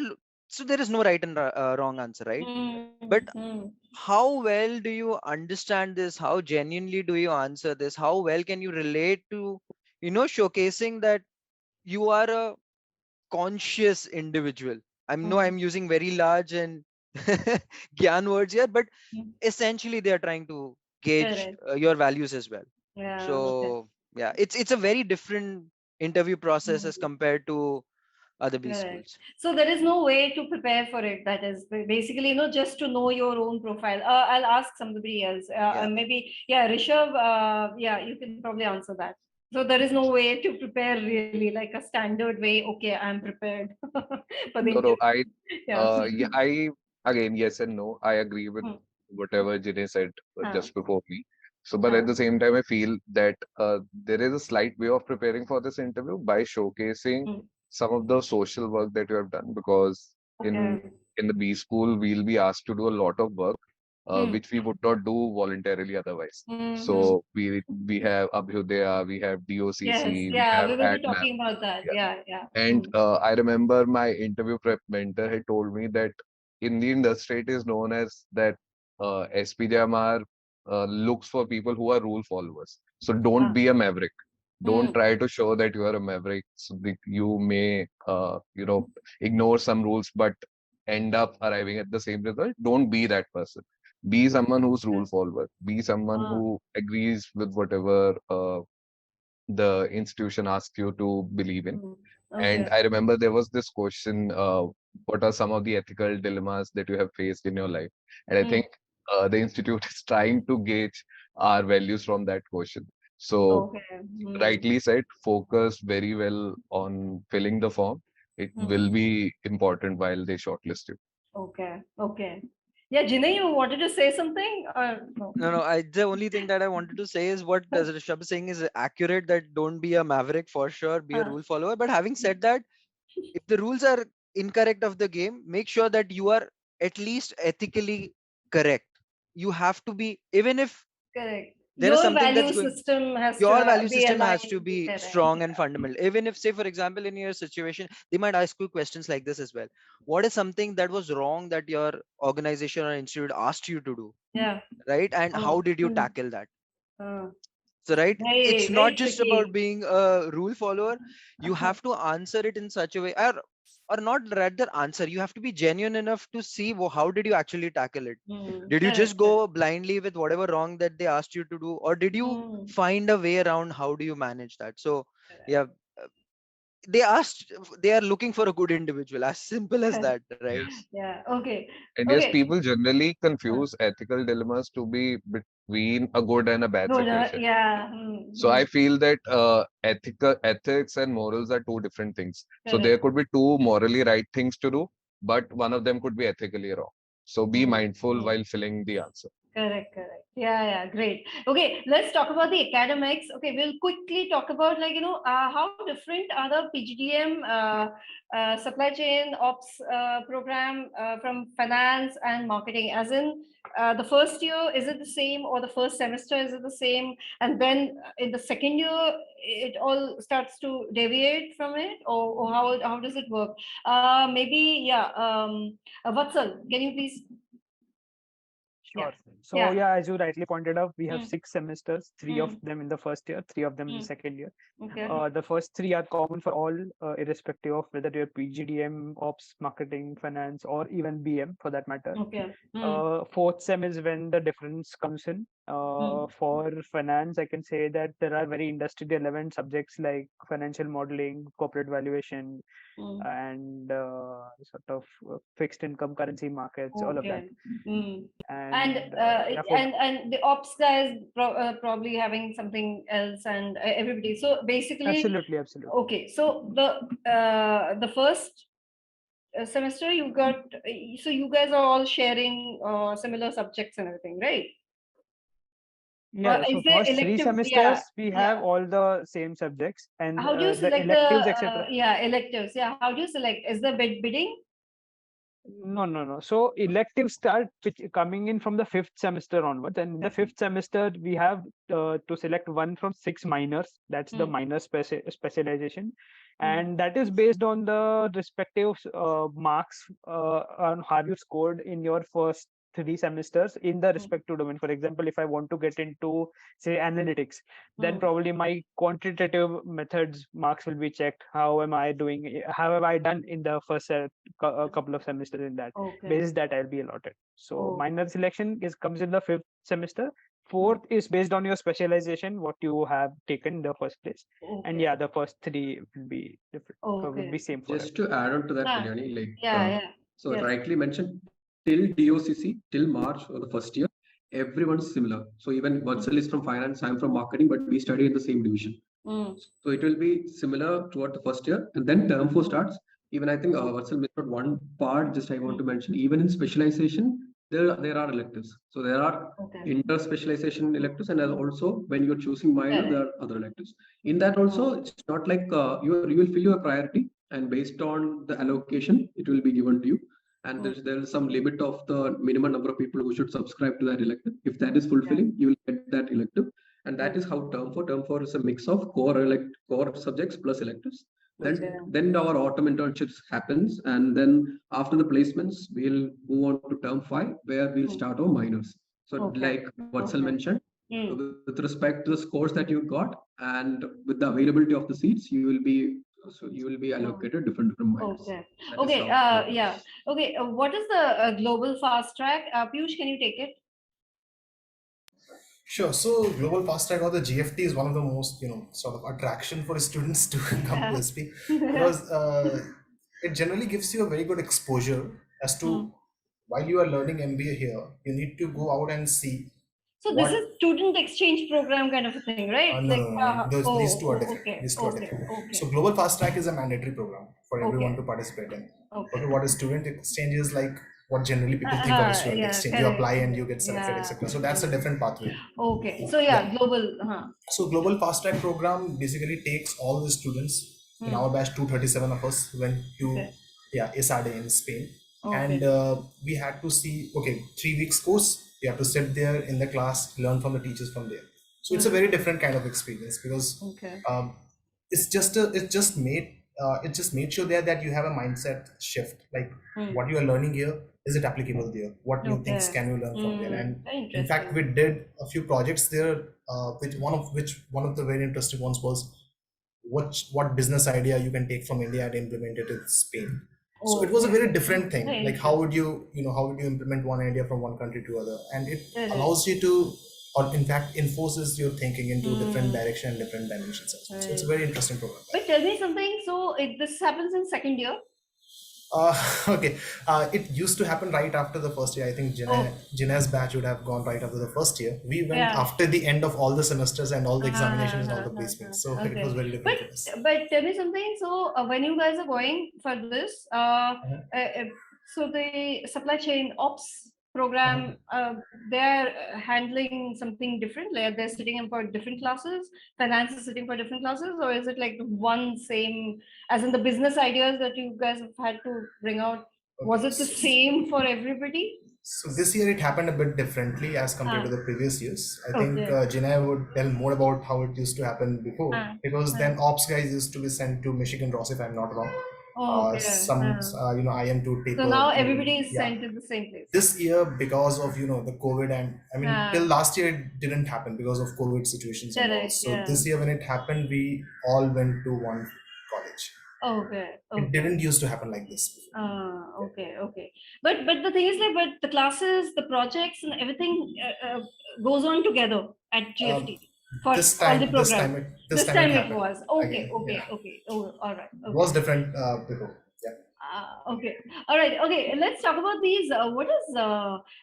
So there is no right and wrong answer, right? Hmm. But Hmm. how well do you understand this? How genuinely do you answer this? How well can you relate to, showcasing that you are a conscious individual? Hmm. I'm using very large and gyan words here, but Hmm. essentially they are trying to gauge Correct. your values as well. Yeah. Okay. So yeah, it's a very different interview process as Hmm. compared to other B Correct. schools. So there is no way to prepare for it. That is basically, just to know your own profile. I'll ask somebody else. Yeah. Maybe, yeah, Rishabh. Yeah, you can probably answer that. So there is no way to prepare really like a standard way. Okay, I'm prepared for the No, no, interview. Yeah. yeah, again, yes and no. I agree with Hmm. whatever Jinay said Huh. just before me. So, but at Huh. the same time, I feel that there is a slight way of preparing for this interview by showcasing Hmm. some of the social work that you have done. Because in Okay. in the B school, we'll be asked to do a lot of work, Hmm. which we would not do voluntarily otherwise. Hmm. So we have Abhyudaya, we have Yes. DoCC, we Yeah. have We will be AdMap. talking about that. Yeah. Yeah. And Hmm. I remember my interview prep mentor had told me that in the industry it is known as that SPJIMR looks for people who are rule followers. So don't Ah. be a maverick. Don't Hmm. try to show that you are a maverick. So you may, ignore some rules, but end up arriving at the same result. Don't be that person. Be someone who's rule follower. Be someone Ah. who agrees with whatever the institution asks you to believe in. Hmm. And Okay. I remember there was this question, what are some of the ethical dilemmas that you have faced in your life? And I Hmm. think the institute is trying to gauge our values from that question. So, Okay. Hmm. rightly said, focus very well on filling the form. It Hmm. will be important while they shortlist you. Okay. Okay. Yeah, Jinay, you wanted to say something or no? No. The only thing that I wanted to say is what Rishabh is saying is accurate. That don't be a maverick for sure. Be a rule follower. But having said that, if the rules are incorrect of the game, make sure that you are at least ethically correct. You have to be, even if Correct. there is Your something that's value going, system has your to value be system has aligned. to be Correct. strong and fundamental. Even if, say, for example, in your situation, they might ask you questions like this as well. What is something that was wrong that your organization or institute asked you to do, Yeah. right? And how did you tackle that? Uh, So, right, very, it's not very just about tricky. being a rule follower. You have to answer it in such a way, or not rather answer. You have to be genuine enough to see how did you actually tackle it. Did you just Correct. go blindly with whatever wrong that they asked you to do, or did you find a way around? How do you manage that? So, yeah, they asked, they are looking for a good individual. As simple as that, right? Yeah. Okay. And yes, Okay. people generally confuse ethical dilemmas to be between a good and a bad Good. situation. Yeah. So I feel that ethics and morals are two different things. So there Correct. could be two morally right things to do, but one of them could be ethically wrong. So be mindful while filling the answer. Correct, correct. Yeah, great. Okay, let's talk about the academics. Okay, we'll quickly talk about how different are the PGDM supply chain ops program from finance and marketing. As in, the first year, is it the same, or the first semester, is it the same? And then in the second year, it all starts to deviate from it, or how does it work? Maybe, yeah. Vatsal, can you please? Sure. Yeah. So Yeah. yeah, as you rightly pointed out, we have Mm. 6 semesters, three of them in the first year, three of them in the second year. Okay. The first three are common for all, irrespective of whether you're PGDM, Ops, Marketing, Finance, or even BM for that matter. Okay. Fourth sem is when the difference comes in. For finance, I can say that there are very industry relevant subjects like financial modeling, corporate valuation, and sort of fixed income currency markets, all of that. And Yeah, and the ops guys probably having something else, and everybody. So basically, absolutely. okay. So the first semester you got, so you guys are all sharing similar subjects and everything, right? Yeah, so Is there first three elective? semesters we Yeah. have all the same subjects, and How do you the select electives, etc. electives? Yeah. How do you select? Is there bidding? No. So electives start coming in from the fifth semester onwards, and in the fifth semester we have to select one from 6 minors. That's the minor specialization, and that is based on the respective marks on how you scored in your first 3 semesters in the respective domain. For example, if I want to get into, say, analytics, then probably my quantitative methods marks will be checked. How am I doing? How have I done in the first couple of semesters in that? Basis that I'll be allotted. So minor selection comes in the fifth semester. Fourth is based on your specialization, what you have taken in the first place. And yeah, the first three will be different. Will be same for Just to add on to that, Kalyani, so Yes. rightly mentioned, till DoCC, till March of the first year, everyone's similar. So even Vatsal is from finance, I'm from marketing, but we study in the same division. So it will be similar throughout the first year, and then term 4 starts. Even I think Vatsal missed out one part. Just I want to mention, even in specialization, there are electives. So there are inter specialization electives, and also when you're choosing minor, there are other electives. In that also, it's not like you will fill your priority, and based on the allocation, it will be given to you. And there is some limit of the minimum number of people who should subscribe to that elective. If that is fulfilling, you will get that elective. And that is how term 4 is a mix of core subjects plus electives. Then our autumn internships happens, and then after the placements, we'll move on to term 5, where we'll start our minors. So like Vatsal mentioned, with respect to the scores that you got and with the availability of the seats, you will be allocated different minors. Okay. Okay. What is the global fast track? Piyush, can you take it? Sure. So Global Fast Track or the GFT is one of the most, sort of attraction for students to come to SP, because it generally gives you a very good exposure as to while you are learning MBA here, you need to go out and see. So this is student exchange program kind of a thing, right? No. These two are different. These two are different. So Global Fast Track is a mandatory program for everyone to participate in. Okay, what a student exchange is like, what generally people think of a student Yeah, exchange. You apply and you get selected, yeah. etc. So that's a different pathway. Okay, so yeah, global. So global fast track program basically takes all the students. In our batch, 237 of us went to ESADE in Spain, and we had to see 3 weeks course. You have to sit there in the class, learn from the teachers from there. So it's a very different kind of experience because it just made sure there that you have a mindset shift. Like what you are learning here, is it applicable there? What new things can you learn from there? And in fact, we did a few projects there. One of the very interesting ones was what business idea you can take from India and implement it in Spain. So it was a very different thing. Like how would you implement one idea from one country to other, and it allows you to, or in fact enforces your thinking into different direction and different dimensions. So it's a very interesting program. But tell me something. So this happens in second year? It used to happen right after the first year. I think Jinai's batch would have gone right after the first year. We went after the end of all the semesters and all the examinations and all the placements. So it was very different for us. But tell me something. So when you guys are going for this, so the supply chain ops program, they're handling something different. Like they're sitting in for different classes. Finance is sitting for different classes, or is it like one same, as in the business ideas that you guys have had to bring out? Was it the same for everybody? So this year it happened a bit differently as compared to the previous years. I think Jinai would tell more about how it used to happen before, because then ops guys used to be sent to Michigan Ross, if I'm not wrong. IM2 paper. So now everybody is sent to the same place. This year, because of the COVID, and I mean till last year it didn't happen because of COVID situations. So this year when it happened, we all went to one college. It didn't used to happen like this. But the thing is, like, but the classes, the projects, and everything goes on together at GFT. For this time, all the programs. This time it was. Okay. Oh, all right. It was different before. Okay. All right. Okay. Let's talk about these. What is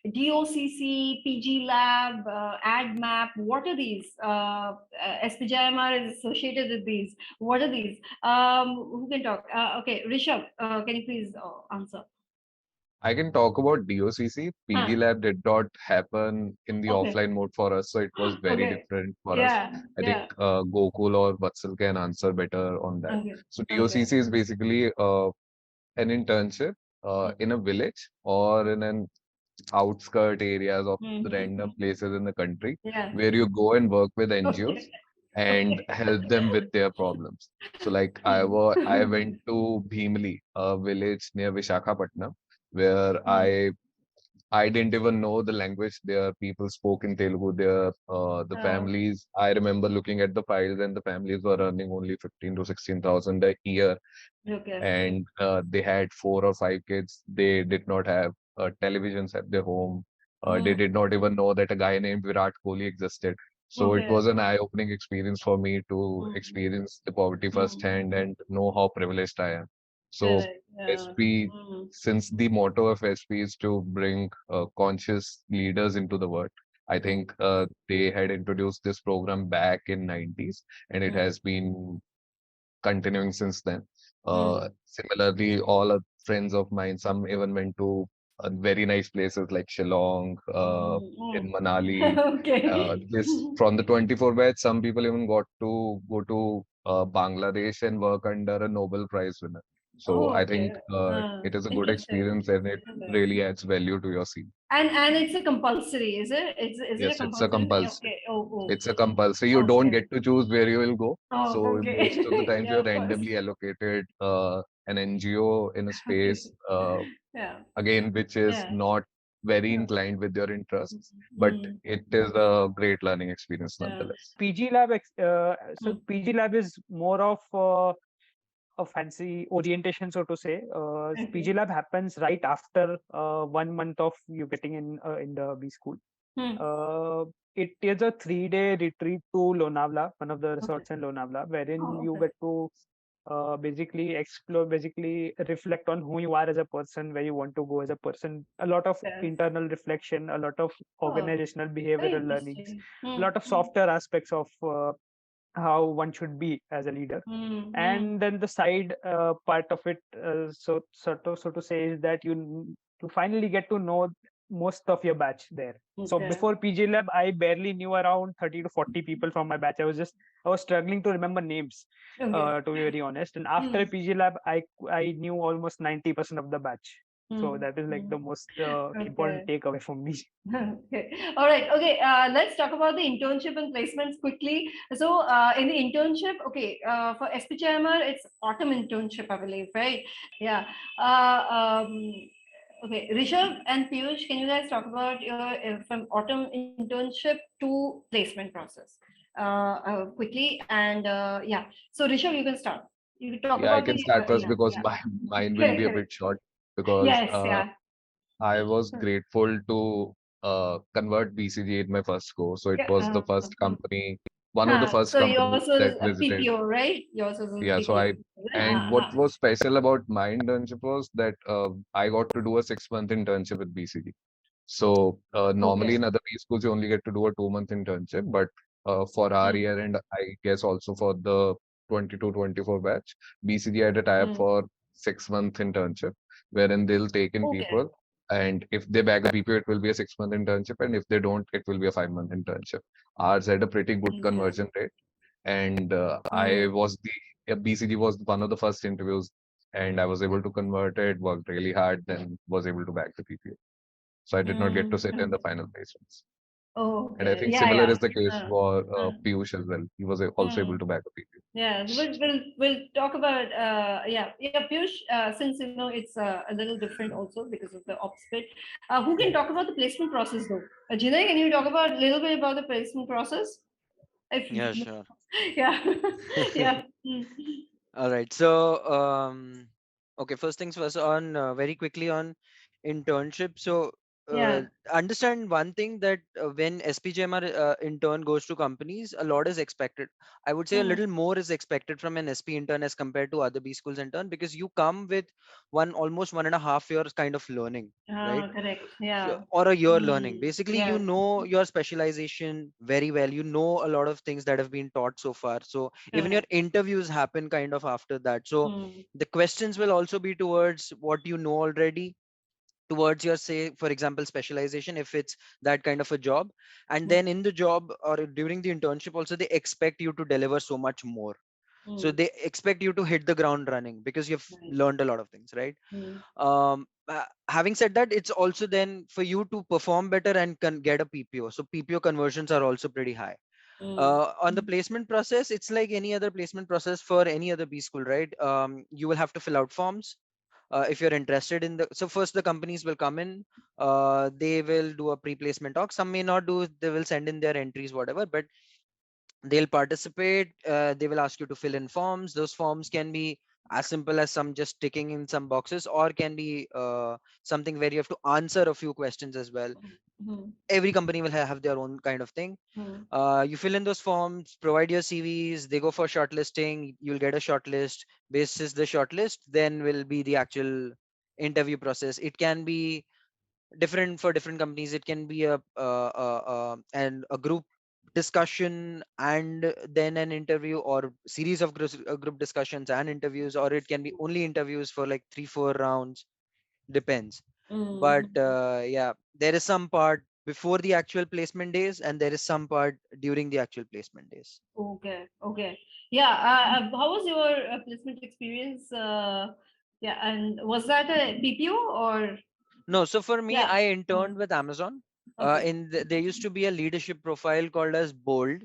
DoCC, PgLAB, AdMap? What are these? SPJIMR is associated with these. What are these? Who can talk? Okay, Rishabh, can you please answer? I can talk about DoCC. PgLAB did not happen in the offline mode for us, so it was very different for us. I think Gokul or Vatsal can answer better on that. So DoCC is basically an internship in a village or in an outskirt areas of random places in the country, where you go and work with NGOs and help them with their problems. So like I went to Bhimli, a village near Vishakhapatnam, where I didn't even know the language there. People spoke in Telugu there. The families, I remember looking at the files, and the families were earning only 15 to 16,000 a year. And they had 4 or 5 kids. They did not have televisions at their home. They did not even know that a guy named Virat Kohli existed. So it was an eye-opening experience for me to experience the poverty firsthand and know how privileged I am. So SP, since the motto of SP is to bring conscious leaders into the world, I think they had introduced this program back in 90s, and it has been continuing since then. Similarly, all friends of mine, some even went to very nice places like Shillong, in Manali. This from the 24 batch, some people even got to go to Bangladesh and work under a Nobel Prize winner. So I think it is a good experience, and it really adds value to your CV. And it's a compulsory, is it? Yes, it's a compulsory. Okay. It's a compulsory. You don't get to choose where you will go. So most of the times you're of course. randomly allocated an NGO in a space, again, which is not very inclined with your interests, but it is a great learning experience nonetheless. PgLAB, so PgLAB is more of a fancy orientation, so to say. PgLAB happens right after 1 month of you getting in the B school. It is a 3-day retreat to Lonavala, one of the resorts in Lonavala, wherein you get to basically explore, basically reflect on who you are as a person, where you want to go as a person. A lot of internal reflection, a lot of organizational behavioral learnings, a lot of softer aspects of how one should be as a leader. And then the side part of it, so to say, is that you to finally get to know most of your batch there. So Okay. before PgLAB, I barely knew around 30 to 40 people from my batch. I was struggling to remember names, Okay. to be very honest. And after PgLAB, I knew almost 90% of the batch. So that is like the most important takeaway for me. Okay. All right. Okay. Let's talk about the internship and placements quickly. So, in the internship, okay, for SPJIMR, it's autumn internship, I believe, right? Yeah. Okay. Rishabh and Piyush, can you guys talk about your from autumn internship to placement process quickly? And yeah. So, Rishabh, you can start. You can talk Yeah, I about the can start first yeah, because yeah. mine will be a bit short because Yes. Yeah. I was grateful to convert BCG in my first go. So it was the first company, one of the first So yours companies that was a visited. PPO, right? Yours was a Yeah, so PPO. and what was special about my internship was that I got to do a 6-month internship with BCG. So normally Okay. in other B schools, you only get to do a 2-month internship, but for our year and I guess also for the 22-24 batch, BCG had a tie-up for 6-month internship, wherein they'll take in Okay. people, and if they bag the PPO, it will be a 6-month internship, and if they don't, it will be a 5-month internship. Ours had a pretty good conversion rate, and I was BCG was one of the first interviews, and I was able to convert it, worked really hard, then was able to bag the PPO. So I did not get to sit in the final placements. Oh, And I okay. think Yeah, similar yeah. is the case for Uh, Piyush as well. He was also able to bag a PPO. yeah. We'll talk about yeah Piyush, since you know it's a little different also because of the ops bit. Who can talk about the placement process though? Jinay, can you talk about a little bit about the placement process? If Yeah, sure. yeah yeah. All right. So, okay, first things first, on very quickly on internship. So, Yeah. understand one thing, that when SPJMR intern goes to companies, a lot is expected. I would say a little more is expected from an SP intern as compared to other B schools intern, because you come with almost 1.5 years kind of learning, right? Correct. Yeah. Or a year learning. Basically, you Yes. know your specialization very well. You know a lot of things that have been taught so far. So even your Correct. interviews happen kind of after that. So the questions will also be towards what you know already, towards your, say for example, specialization, if it's that kind of a job. And then in the job or during the internship also, they expect you to deliver so much more. So they expect you to hit the ground running because you've Right. learned a lot of things, right? Having said that, it's also then for you to perform better and can get a PPO. So PPO conversions are also pretty high. On the placement process, it's like any other placement process for any other B school, right? You will have to fill out forms. If you're interested in the, so first the companies will come in, they will do a pre-placement talk. Some may not do, they will send in their entries, whatever, but they'll participate. They will ask you to fill in forms. Those forms can be as simple as some just ticking in some boxes, or can be something where you have to answer a few questions as well. Every company will have their own kind of thing. You fill in those forms, provide your CVs, they go for shortlisting, you'll get a shortlist. Basis the shortlist, then will be the actual interview process. It can be different for different companies. It can be and a group discussion and then an interview, or series of group discussions and interviews, or it can be only interviews for like 3-4 rounds, depends. But yeah, there is some part before the actual placement days, and there is some part during the actual placement days. Okay. Okay. Yeah. How was your placement experience? Yeah. And was that a PPO or? No, so for me, Yeah. I interned with Amazon. Okay. There used to be a leadership profile called as Bold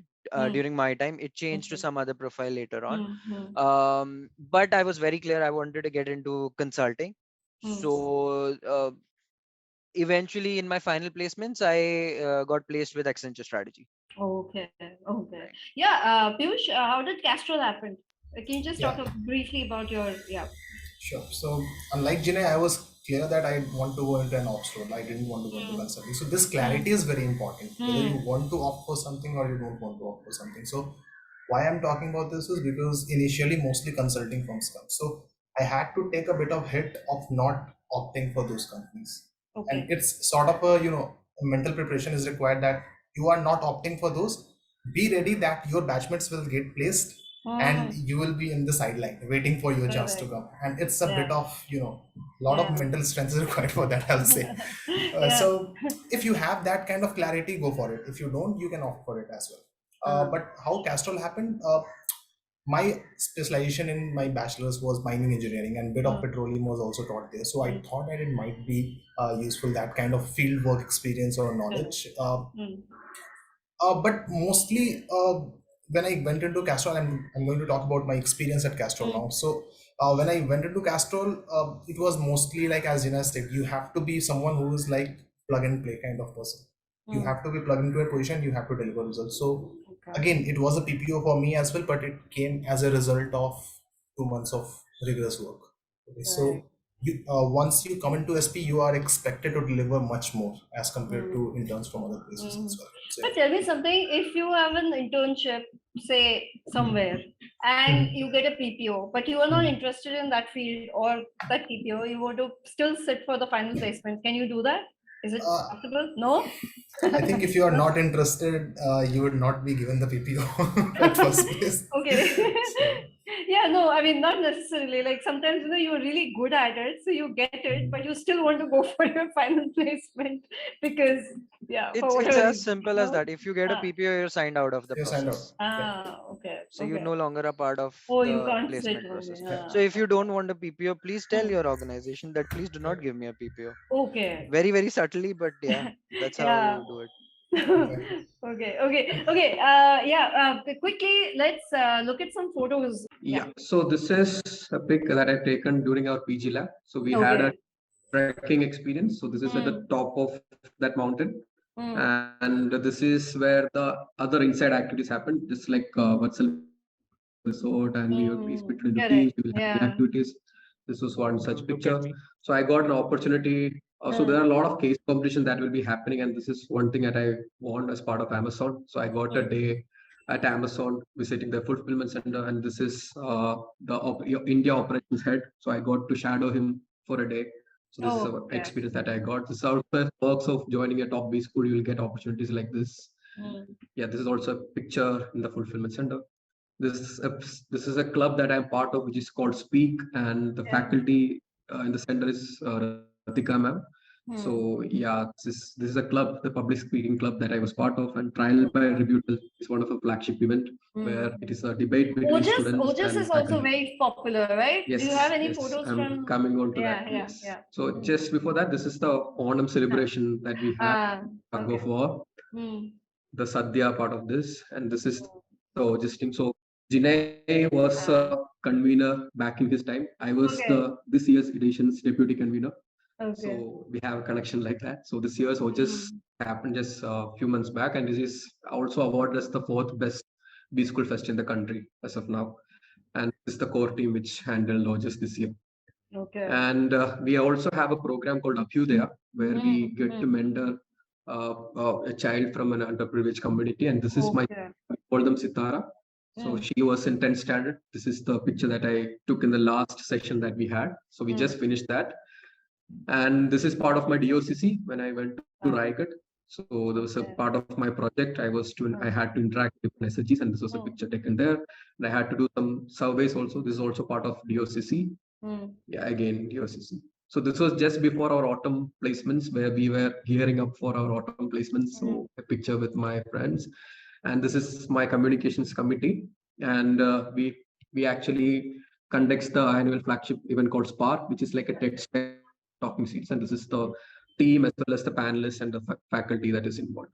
during my time. It changed to Okay. some other profile later on. Mm-hmm. But I was very clear I wanted to get into consulting. So eventually, in my final placements, I got placed with Accenture Strategy. Okay. Okay. Right. Yeah. Piyush, how did Castrol happen? Can you just Yeah, talk briefly about your yeah? sure. So unlike Jinay, I was clear that I want to go into an ops role. I didn't want to go into consulting. So this clarity is very important. Whether you want to opt for something or you don't want to opt for something. So why I'm talking about this is because initially mostly consulting firms come. So I had to take a bit of hit of not opting for those companies. And Okay. it's sort of a, a mental preparation is required that you are not opting for those. Be ready that your batchmates will get placed and you will be in the sideline waiting for your chance to Correct. come. And it's a bit Yeah. of, lot of Yeah. mental strength is required for that, I'll say. Yeah. So if you have that kind of clarity, go for it. If you don't, you can opt for it as well. But how Castrol happened? My specialization in my bachelor's was mining engineering, and bit of petroleum was also taught there. So I thought that it might be useful, that kind of field work experience or knowledge. But mostly when I went into Castrol, I'm going to talk about my experience at Castrol now. So when I went into Castrol, it was mostly like, as Jina said, you have to be someone who is like plug and play kind of person. You have to be plugged into a position, you have to deliver results. So again, it was a PPO for me as well, but it came as a result of 2 months of rigorous work. Okay, so once you come into SP, you are expected to deliver much more as compared to interns from other places as well. So, But tell me something, if you have an internship, say somewhere, and you get a PPO, but you are not interested in that field or that PPO, you want to still sit for the final placement. Can you do that? Is it possible? No? I think if you are not interested, you would not be given the PPO at first place. Okay. So, Yeah, no, I mean, not necessarily. Like sometimes, you're really good at it, so you get it, but you still want to go for your final placement because, for It's whatever as reason, simple as that. If you get a PPO, you're signed out of the you're signed out. process. Okay. So you're no longer a part of Oh, you the can't sit placement only. process. Yeah. So if you don't want a PPO, please tell your organization that please do not give me a PPO. Okay. Very, very subtly, but yeah, that's how Yeah. you do it. Okay. Quickly, let's look at some photos. Yeah. So this is a pic that I've taken during our PgLAB. So we had a trekking experience. So this is at the top of that mountain. And this is where the other inside activities happen, just like Vatsal resort, and we will be split into teams, we will have activities. This was one such Look picture. at me. So I got an opportunity. So there are a lot of case competition that will be happening, and this is one thing that I won as part of Amazon. So I got a day at Amazon visiting the fulfillment center, and this is the India operations head. So I got to shadow him for a day. So this is an experience that I got. This is our first perks of joining a top B school. You will get opportunities like this. Yeah, this is also a picture in the fulfillment center. This is a club that I'm part of, which is called Speak, and the faculty in the center is Ratika ma'am. So yeah, this is a club, the public speaking club that I was part of, and Trial by Rebuttal is one of a flagship event where it is a debate between students Ojas and is also faculty. very popular, right? Yes, Do you have any yes, photos I'm from? coming on to that. Yes. So just before that, this is the Onam celebration that we have for the Sadhya part of this, and this is the Augustine. So Jinay was a convener back in his time. I was this year's edition's deputy convener. So we have a connection like that. So this year's Ojas happened just a few months back, and this is also awarded as the 4th best B School Fest in the country as of now. And this is the core team which handled Ojas this year. And we also have a program called Abhyudaya, where we get to mentor a child from an underprivileged community. And this is I call them Sitara. So she was in 10th standard. This is the picture that I took in the last session that we had. So we just finished that. And this is part of my DoCC when I went to Raigad. So there was a part of my project. I had to interact with SSGs, and this was a picture taken there. And I had to do some surveys also. This is also part of DoCC. Yeah, again, DoCC. So this was just before our autumn placements, where we were gearing up for our autumn placements. So a picture with my friends, and this is my communications committee, and we actually conducts the annual flagship event called Spark, which is like a TED talking seats, and this is the team as well as the panelists and the faculty that is involved.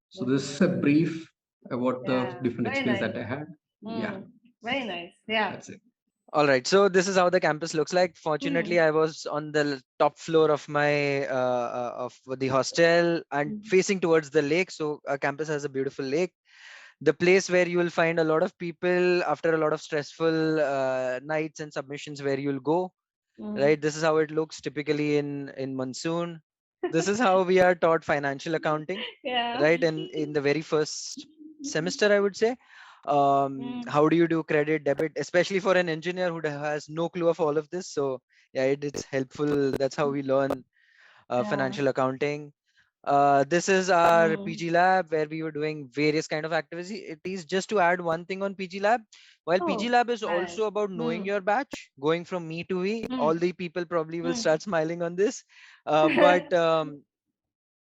So this is a brief about the different experience that I had. Yeah, very nice. Yeah, that's it. All right, so this is how the campus looks like. Fortunately, I was on the top floor of my of the hostel and facing towards the lake. So our campus has a beautiful lake. The place where you will find a lot of people after a lot of stressful nights and submissions where you'll go. Right, this is how it looks typically in monsoon. This is how we are taught financial accounting. Right, and in the very first semester, I would say. How do you do credit debit, especially for an engineer who has no clue of all of this? So yeah, it's helpful. That's how we learn financial accounting. This is our Mm. PgLAB where we were doing various kind of activities. Just to add one thing on PgLAB, while Oh, PgLAB is nice. also about knowing your batch, going from me to we, all Mm. the people probably will Mm. start smiling on this. But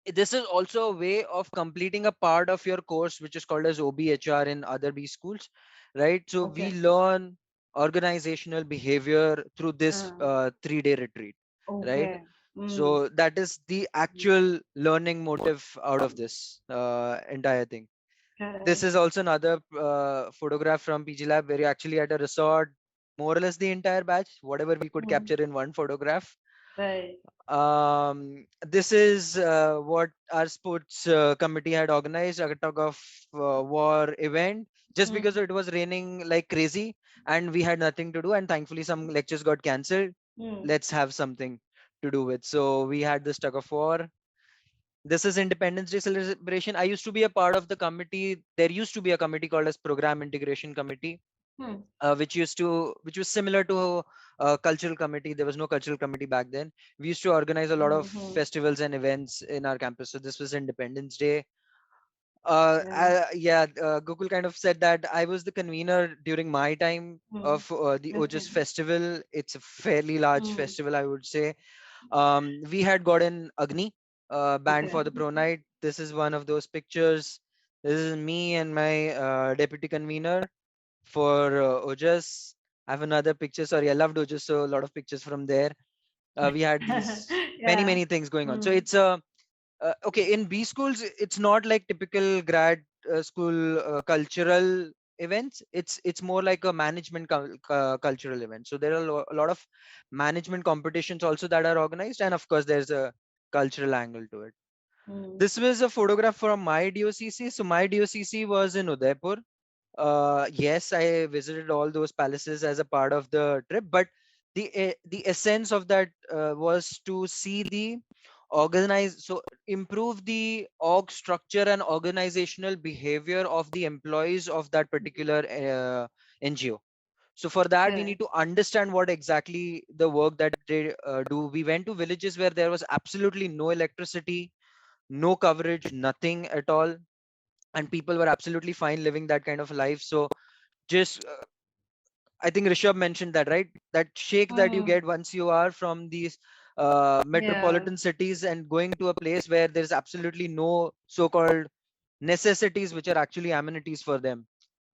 this is also a way of completing a part of your course, which is called as OBHR in other B schools, right? So we Okay. learn organizational behavior through this Uh, 3-day retreat, right? okay. Mm. So that is the actual learning motive out of this entire thing. This Correct. is also another photograph from PgLAB where you're actually at a resort, more or less the entire batch, whatever we could Mm. capture in one photograph. Right. This is what our sports committee had organized, a tug of war event, just Mm. because it was raining like crazy and we had nothing to do, and thankfully some lectures got cancelled. Mm. Let's have something to do with, so we had this tug of war. This is Independence Day celebration. I used to be a part of the committee. There used to be a committee called as Program Integration Committee, Mm. which was similar to a cultural committee. There was no cultural committee back then. We used to organize a lot of Mm-hmm. festivals and events in our campus. So this was Independence Day. Yeah. Gokul kind of said that I was the convener during my time Mm. of the Okay. OJS festival. It's a fairly large Mm. festival, I would say. We had gotten Agni banned Okay. for the pro night. This is one of those pictures. This is me and my deputy convener for OJS. I have another picture. Sorry, I loved OJS, so a lot of pictures from there. We had these Yeah. many things going on. So Mm. it's a okay, in B schools. It's not like typical grad school cultural events. It's more like a management cultural event. So there are a lot of management competitions also that are organized, and of course there's a cultural angle to it. Mm. This was a photograph from my DoCC. So my DoCC was in Udaipur. Yes, I visited all those palaces as a part of the trip, but the essence of that was to see the improve the org structure and organizational behavior of the employees of that particular NGO. So for that, we need Correct. to understand what exactly the work that they do. We went to villages where there was absolutely no electricity, no coverage, nothing at all, and people were absolutely fine living that kind of life. So just I think Rishabh mentioned that, right? That shake that you Mm. get once you are from these Yeah. metropolitan cities and going to a place where there's absolutely no so-called necessities which are actually amenities for them,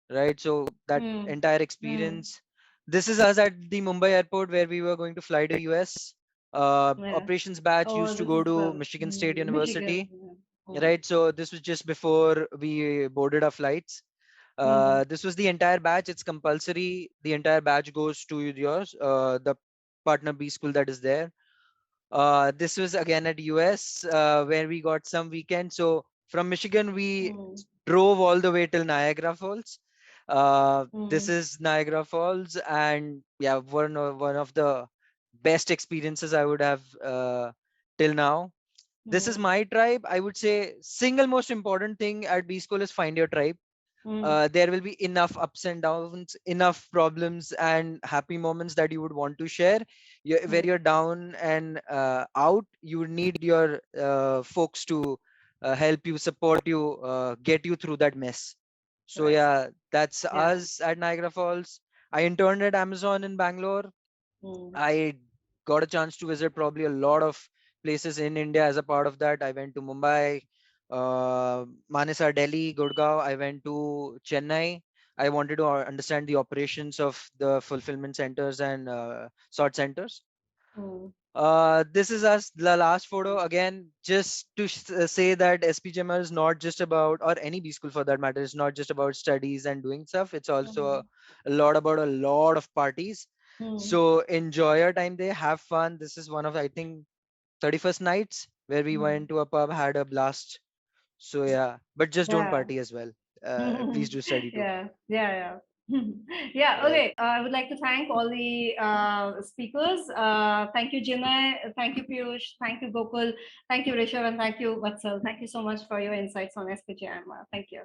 right? So that Mm. entire Mm. experience. This is us at the Mumbai airport where we were going to fly to US. Yeah. Operations batch Oh, used to this go is to the Michigan State Michigan. University, Yeah. Mm. right? So this was just before we boarded our flights. Mm. This was the entire batch. It's compulsory. The entire batch goes to yours, the partner B school that is there. This was again at US where we got some weekend. So from Michigan, we Mm. drove all the way till Niagara Falls. This Mm. is Niagara Falls, and yeah, one of the best experiences I would have till now. This is Mm. my tribe. I would say single most important thing at B school is find your tribe. Mm. There will be enough ups and downs, enough problems and happy moments that you would want to share. Where Mm. you're down and out, you need your folks to help you, support you, get you through that mess. So Right. yeah, that's Yeah. us at Niagara Falls. I interned at Amazon in Bangalore. Mm. I got a chance to visit probably a lot of places in India as a part of that. I went to Mumbai, Manesar, Delhi, Gurgaon. I went to Chennai. I wanted to understand the operations of the fulfillment centers and sort centers. Mm. This is us, the last photo again, just to say that SPJIMR is not just about, or any B school for that matter, is not just about studies and doing stuff. It's also Mm. a lot about a lot of parties. Mm. So enjoy your time there, have fun. This is one of, I think, 31st nights where we Mm. went to a pub, had a blast. So yeah, but just don't Yeah. party as well. Please do study too. Yeah, yeah, yeah. Yeah, Right. okay. I would like to thank all the speakers. Thank you, Jimmy. Thank you, Piyush. Thank you, Gokul. Thank you, Rishabh. And thank you, Vatsal. Thank you so much for your insights on SPJIMR. Thank you.